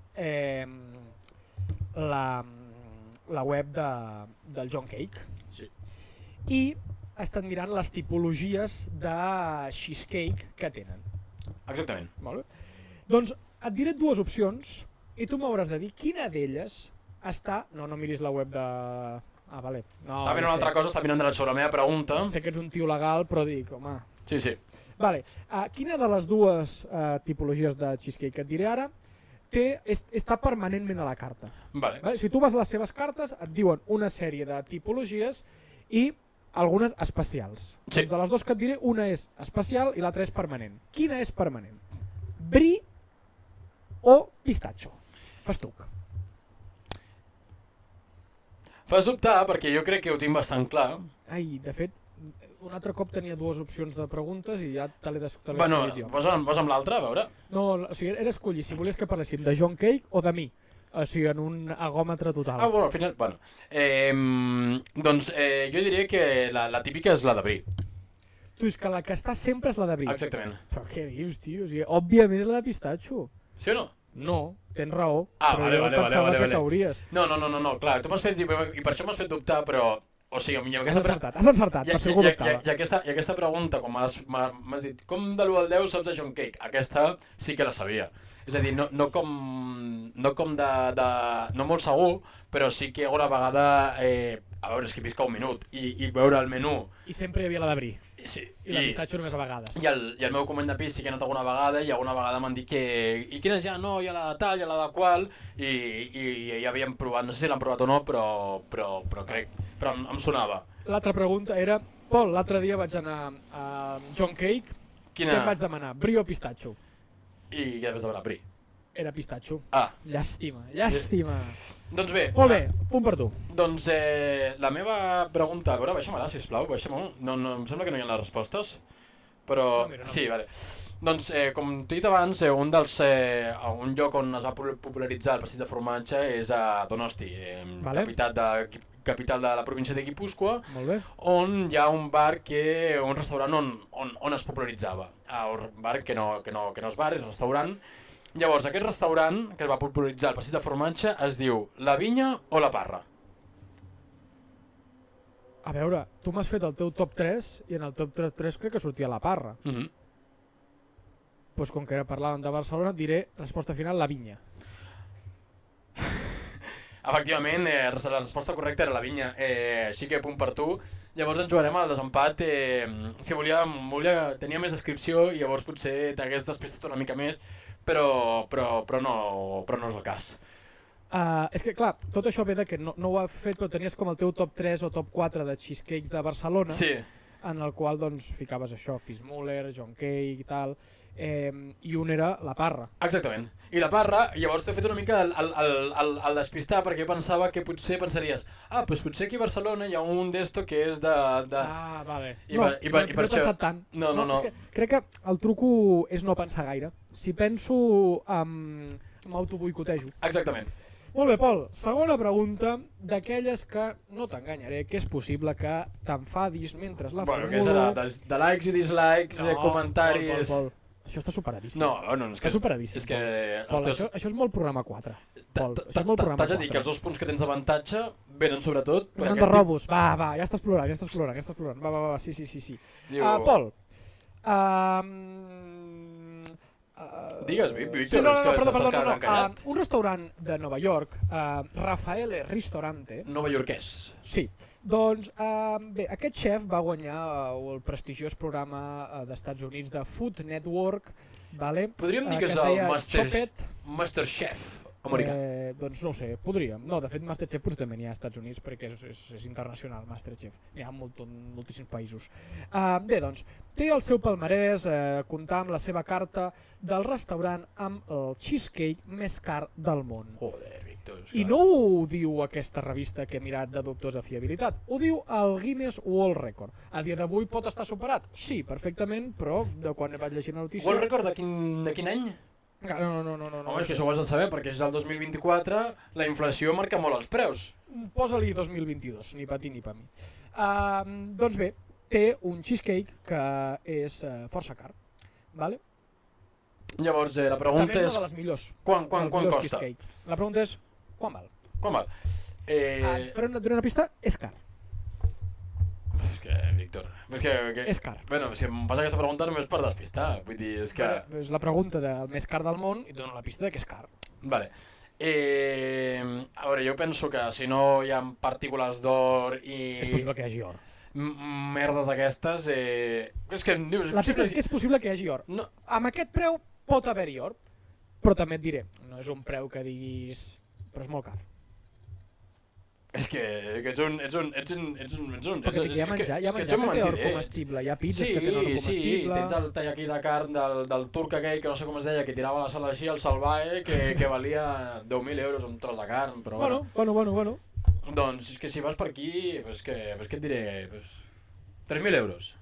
A: la web del John Cake.
C: Sí.
A: I he estat mirant les tipologies de cheesecake que tenen.
C: Exactament.
A: Molt bé. Doncs et diré 2 opcions i tu m'hauràs de dir quina d'elles està... No miris la web de... Vale. No,
C: està mirant una altra cosa, està mirant sobre la meva pregunta.
A: Sé que ets un tio legal, però dic, home...
C: Sí.
A: Vale. Quina de les 2 tipologies de cheesecake que et diré ara està permanentment a la carta?
C: Vale.
A: Si tu vas a les seves cartes et diuen una sèrie de tipologies i algunes especials.
C: Sí.
A: De les 2 que et diré, una és especial i l'altra és permanent. Quina és permanent? Brie o pistatxo? Festuc.
C: Fas dubtar perquè jo crec que ho tinc bastant clar.
A: Ai, de fet, un altre cop tenia 2 opcions de preguntes i ja te l'he escollit jo.
C: Vas amb l'altra, a veure.
A: No, o sigui, era escollir si volies que parléssim de John Cake o de mi. O sigui, en un agòmetre total.
C: Al final, jo diria que la típica és la de Brie.
A: Tu, és que la que està sempre és la de Brie.
C: Exactament.
A: Però què dius, tio? O sigui, òbviament és la de pistatxo.
C: Sí o no?
A: No, tens raó,
C: però
A: jo pensava que cauries.
C: No, clar, tu m'has fet, i per això m'has fet dubtar, però... O sigui,
A: has encertat, per si algú dubtava.
C: I aquesta pregunta, quan m'has dit, com de l'1 al 10 saps de John Cake? Aquesta sí que la sabia. És a dir, no molt segur, però sí que alguna vegada, a veure, és que visca un minut, i veure el menú...
A: I sempre hi havia la de Brie.
C: Sí.
A: I la pistatxo només a vegades.
C: I el meu coment de pis sí que he anat alguna vegada, i alguna vegada m'han dit que... I quines hi ha? No, hi ha la de tal, hi ha la de qual, i ja havíem provat, no sé si l'han provat o no, però em sonava.
A: L'altra pregunta era, Pol, l'altre dia vaig anar a John Cake, què em vaig demanar, Brie o pistatxo?
C: I què vas demanar, Brie?
A: Era pistatxo.
C: Llàstima. Doncs bé.
A: Molt bé, punt per tu.
C: Doncs la meva pregunta... A veure, baixa'm-la, sisplau, baixa'm-ho. No, em sembla que no hi ha les respostes. Però...
A: No.
C: Sí, vale. Doncs, com t'he dit abans, un lloc on es va popularitzar el passeig de formatge és a Donosti, capital de la província de Guipúscoa, on hi ha un restaurant on es popularitzava. Un bar que no és bar, és restaurant. Llavors, aquest restaurant que es va popularitzar al passeig de formatge es diu La Vinya o La Parra?
A: A veure, tu m'has fet el teu top 3 i en el top 3 crec que sortia La Parra. Doncs com que ara parlàvem de Barcelona, diré resposta final La Vinya.
C: Efectivament, la resposta correcta era La Vinya, així que punt per tu. Llavors ens jugarem al desempat. Si tenia més descripció i llavors potser t'hagués despistat una mica més, però no és el cas.
A: És que clar, tot això ve de que no ho has fet, però tenies com el teu top 3 o top 4 de cheesecakes de Barcelona.
C: Sí.
A: En el qual doncs ficaves això, Fismuller, John Cake i tal, i un era La Parra.
C: Exactament. I La Parra, llavors t'he fet una mica el despistar, perquè jo pensava que potser pensaries doncs potser aquí a Barcelona hi ha un d'esto que és de...
A: Vale.
C: No he
A: pensat tant.
C: No.
A: És que crec que el truco és no pensar gaire. Si penso, m'autoboicotejo.
C: Exactament.
A: Molt bé, Pol, segona pregunta d'aquelles que no t'enganyaré, que és possible que t'enfadis mentre la formulo.
C: Què serà? De likes i dislikes, comentaris...
A: Pol. Això està superadíssim.
C: No, és
A: Està superadíssim.
C: És que...
A: Pol, això és molt programa 4. Pol, això és molt programa 4.
C: T'haig de dir que els 2 punts que tens d'avantatge venen sobretot...
A: Venen de robos. Va, ja estàs plorant. Va, sí.
C: Diu...
A: Pol.
C: Digues, Víctor,
A: Sí, no,
C: és que
A: perdó.
C: t'estàs quedant encallat.
A: Un restaurant de Nova York, Raffaele Ristorante.
C: Novaiorquès.
A: Sí, doncs bé, aquest xef va guanyar el prestigiós programa d'Estats Units de Food Network, vale?
C: Podríem dir que és
A: es
C: el
A: deia
C: Masterchef americà.
A: Doncs no ho sé, podríem. No, de fet Masterchef potser també n'hi ha als Estats Units perquè és internacional, Masterchef. N'hi ha moltíssims països. Bé, doncs, té el seu palmarès, comptar amb la seva carta del restaurant amb el cheesecake més car del món.
C: Joder, Víctor.
A: I no ho diu aquesta revista que he mirat de dubtosa fiabilitat, ho diu el Guinness World Record. A dia d'avui pot estar superat? Sí, perfectament, però de quan vaig llegir la notícia...
C: World Record de quin any?
A: No.
C: Home, és que això ho has de saber, perquè és el 2024, la inflació marca molt els preus.
A: Posa-li 2022, ni pa ti ni pa mi. Doncs bé, té un cheesecake que és força car, vale?
C: Llavors, la pregunta
A: també és
C: és...
A: una de les millors.
C: Quan costa?
A: Cheesecake. La pregunta és, quan val?
C: Quan val?
A: Donar una pista, és car.
C: És que, Víctor...
A: És car.
C: Bueno, si em fas aquesta pregunta només per despistar, vull dir, és que...
A: És la pregunta del més car del món i dona la pista de que és car.
C: Vale. A veure, jo penso que si no hi ha partícules d'or i...
A: És possible que hi hagi or.
C: Merdes d'aquestes... És que em dius...
A: La pista és que és possible que hi hagi or.
C: No.
A: Amb aquest preu pot haver-hi or, però també et diré, no és un preu que diguis... però és molt car.
C: És que ets un...
A: Perquè hi ha menjar que té or comestible, hi ha pizzas que tenen or comestible...
C: Sí, tens el tall aquí de carn del turc aquell, que no sé com es deia, que tirava la sal així, el salvae, que valia 10.000 euros un tros de carn, però
A: Bueno.
C: Doncs és que si vas per aquí, pues què et diré, 3.000 euros.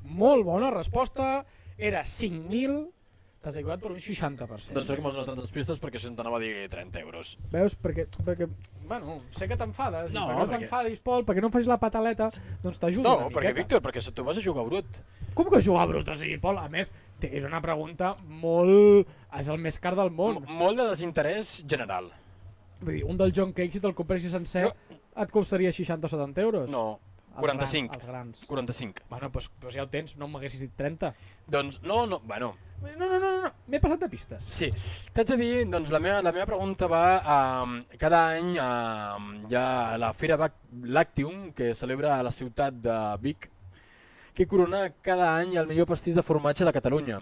A: Molt bona resposta, era 5.000, t'has equivocat per un 60%.
C: Doncs sé que m'has donat tantes pistes perquè si no t'anava a dir 30 euros.
A: Veus? Perquè bueno, sé que t'enfades,
C: no,
A: perquè no t'enfadis, Pol, perquè no facis la pataleta, doncs t'ajudo una miqueta.
C: Perquè, Víctor, perquè tu vas a jugar brut.
A: Com que jugar brut? O sigui, Pol, a més, és una pregunta molt... és el més car del món.
C: Molt de desinterès general.
A: Vull dir, un del John Cake, si te'l compressis sencer, et costaria 60 o 70 euros.
C: No, 45.
A: Els grans.
C: 45.
A: Bueno, doncs ja ho tens, no m'haguessis dit 30.
C: Doncs no, bueno...
A: No, m'he passat de pistes.
C: Sí, t'haig de dir, doncs la meva pregunta va cada any hi ha la Fira Lactium, que celebra a la ciutat de Vic, que corona cada any el millor pastís de formatge de Catalunya.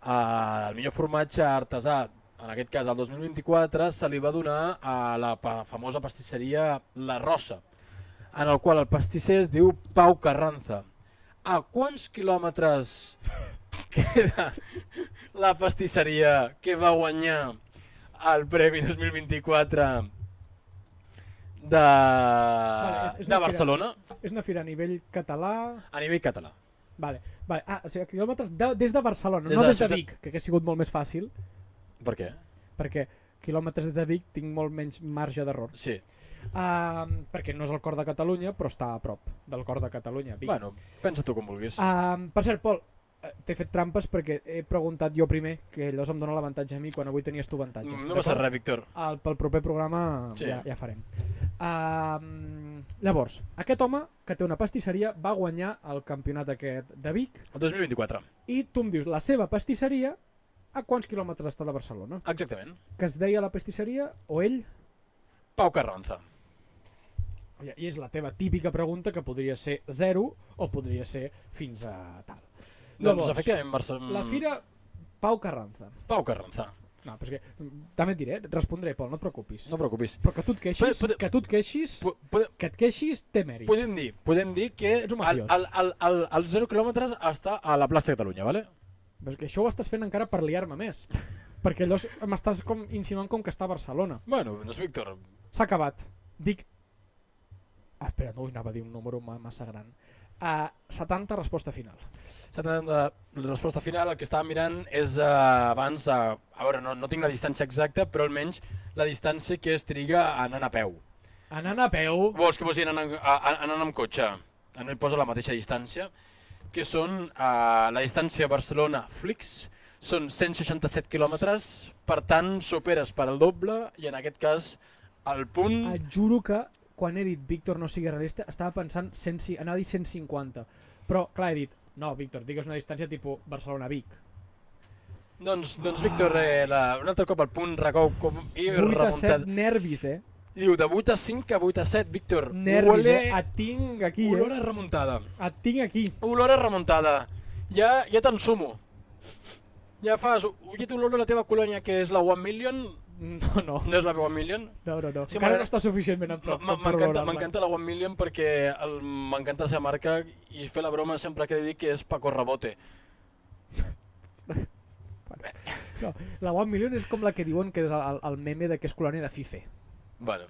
C: El millor formatge artesà, en aquest cas el 2024, se li va donar a la famosa pastisseria La Rosa, en el qual el pastisser es diu Pau Carranza. A quants quilòmetres queda la pastisseria que va guanyar el Premi 2024 de Barcelona?
A: És una fira a nivell català...
C: A nivell català.
A: Vale. O sigui, quilòmetres des de Barcelona,
C: des
A: no
C: de
A: des de Vic, que hauria sigut molt més fàcil.
C: Per què?
A: Perquè quilòmetres des de Vic tinc molt menys marge d'error.
C: Sí.
A: Perquè no és el cor de Catalunya, però està a prop del cor de Catalunya, Vic.
C: Bueno, pensa tu com vulguis.
A: Per cert, Pol, t'he fet trampes perquè he preguntat jo primer, que llavors em dona l'avantatge a mi quan avui tenies tu avantatge.
C: No passa res, Víctor.
A: Pel proper programa
C: sí.
A: ja farem. Llavors, aquest home que té una pastisseria va guanyar el campionat aquest de Vic.
C: El 2024.
A: I tu em dius, la seva pastisseria a quants quilòmetres està de Barcelona?
C: Exactament.
A: Que es deia la pastisseria, o ell?
C: Pau Carranza.
A: I és la teva típica pregunta, que podria ser 0 o podria ser fins a tal.
C: Doncs efectivament, Barcelona...
A: La fira Pau Carranza.
C: Pau Carranza.
A: No, però és que també et diré, respondré, Pol, no et preocupis.
C: No et preocupis.
A: Però que tu et queixis, té mèrit.
C: Podem dir que el 0 quilòmetres està a la plaça Catalunya, vale?
A: Però és que això ho estàs fent encara per liar-me més. Perquè allò m'estàs insinuant com que està a Barcelona.
C: Bueno, doncs Víctor...
A: S'ha acabat. Dic... espera, no anava a dir un número massa gran. 70 resposta final.
C: 70 resposta final, el que estava mirant és abans, a veure, no tinc la distància exacta, però almenys la distància que es triga anant a peu.
A: Anant a peu?
C: Vols que posi anant amb cotxe? A mi posa la mateixa distància, que són la distància Barcelona-Flix, són 167 quilòmetres, per tant superes per al doble i en aquest cas el punt...
A: Et juro que quan he dit Víctor no sigui realista estava pensant anar a dir 150, però clar, he dit, no Víctor, digues una distància tipus Barcelona-Vic.
C: Doncs Víctor, un altre cop el punt recou i
A: 8 a 7
C: remuntat.
A: nervis,
C: Diu, de 8 a 5 a 8 a 7, Víctor.
A: Nervis, et tinc aquí,
C: olor a remuntada.
A: Et tinc aquí.
C: Olor a remuntada. Ja te'n sumo. Ja fas, ui, olor a la teva colònia que és la 1 Million?
A: No.
C: No és la 1 Million?
A: No.
C: Sí,
A: Encara no està suficientment en prop per veure-la.
C: M'encanta la 1 Million perquè m'encanta la seva marca i fer la broma sempre que li dic que és Paco Rebote.
A: No, la 1 Million és com la que diuen que és el meme de que és colònia de Fife.
C: Bueno,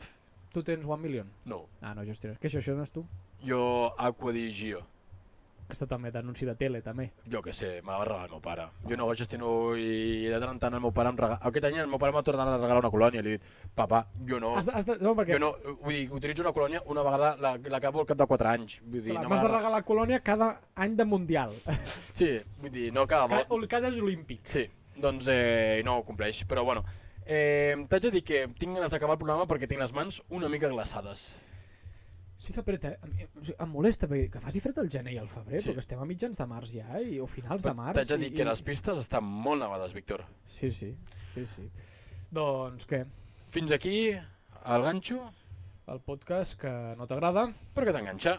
A: Tu tens 1 Million?
C: no.
A: Ah, no, gestiones. Què això no és tu?
C: Jo Aqua di Gio.
A: Aquesta també d'anunci de tele, també.
C: Jo què sé, me la va regalar el meu pare. Jo no gestiono i de tant en tant el meu pare em regala... Aquest any el meu pare m'ha tornat a regalar una colònia. Li he dit, papa, jo no...
A: No, perquè...
C: Jo no, vull dir, utilitzo una colònia una vegada, l'acabo al cap de 4 anys. Vull dir,
A: M'has de regalar colònia cada any de Mundial.
C: Sí, vull dir, no cada...
A: Cada any olímpic.
C: Sí, doncs no ho compleix, però bueno. T'haig de dir que tinc ganes d'acabar el programa perquè tinc les mans una mica glaçades.
A: Sí que em molesta que faci fred al gener i al febrer,
C: Sí.
A: perquè estem a mitjans de març ja, o finals de març.
C: T'haig de dir que les pistes estan molt nevades, Víctor.
A: Sí. Doncs què?
C: Fins aquí el ganxo,
A: El podcast que no t'agrada.
C: però que t'enganxa.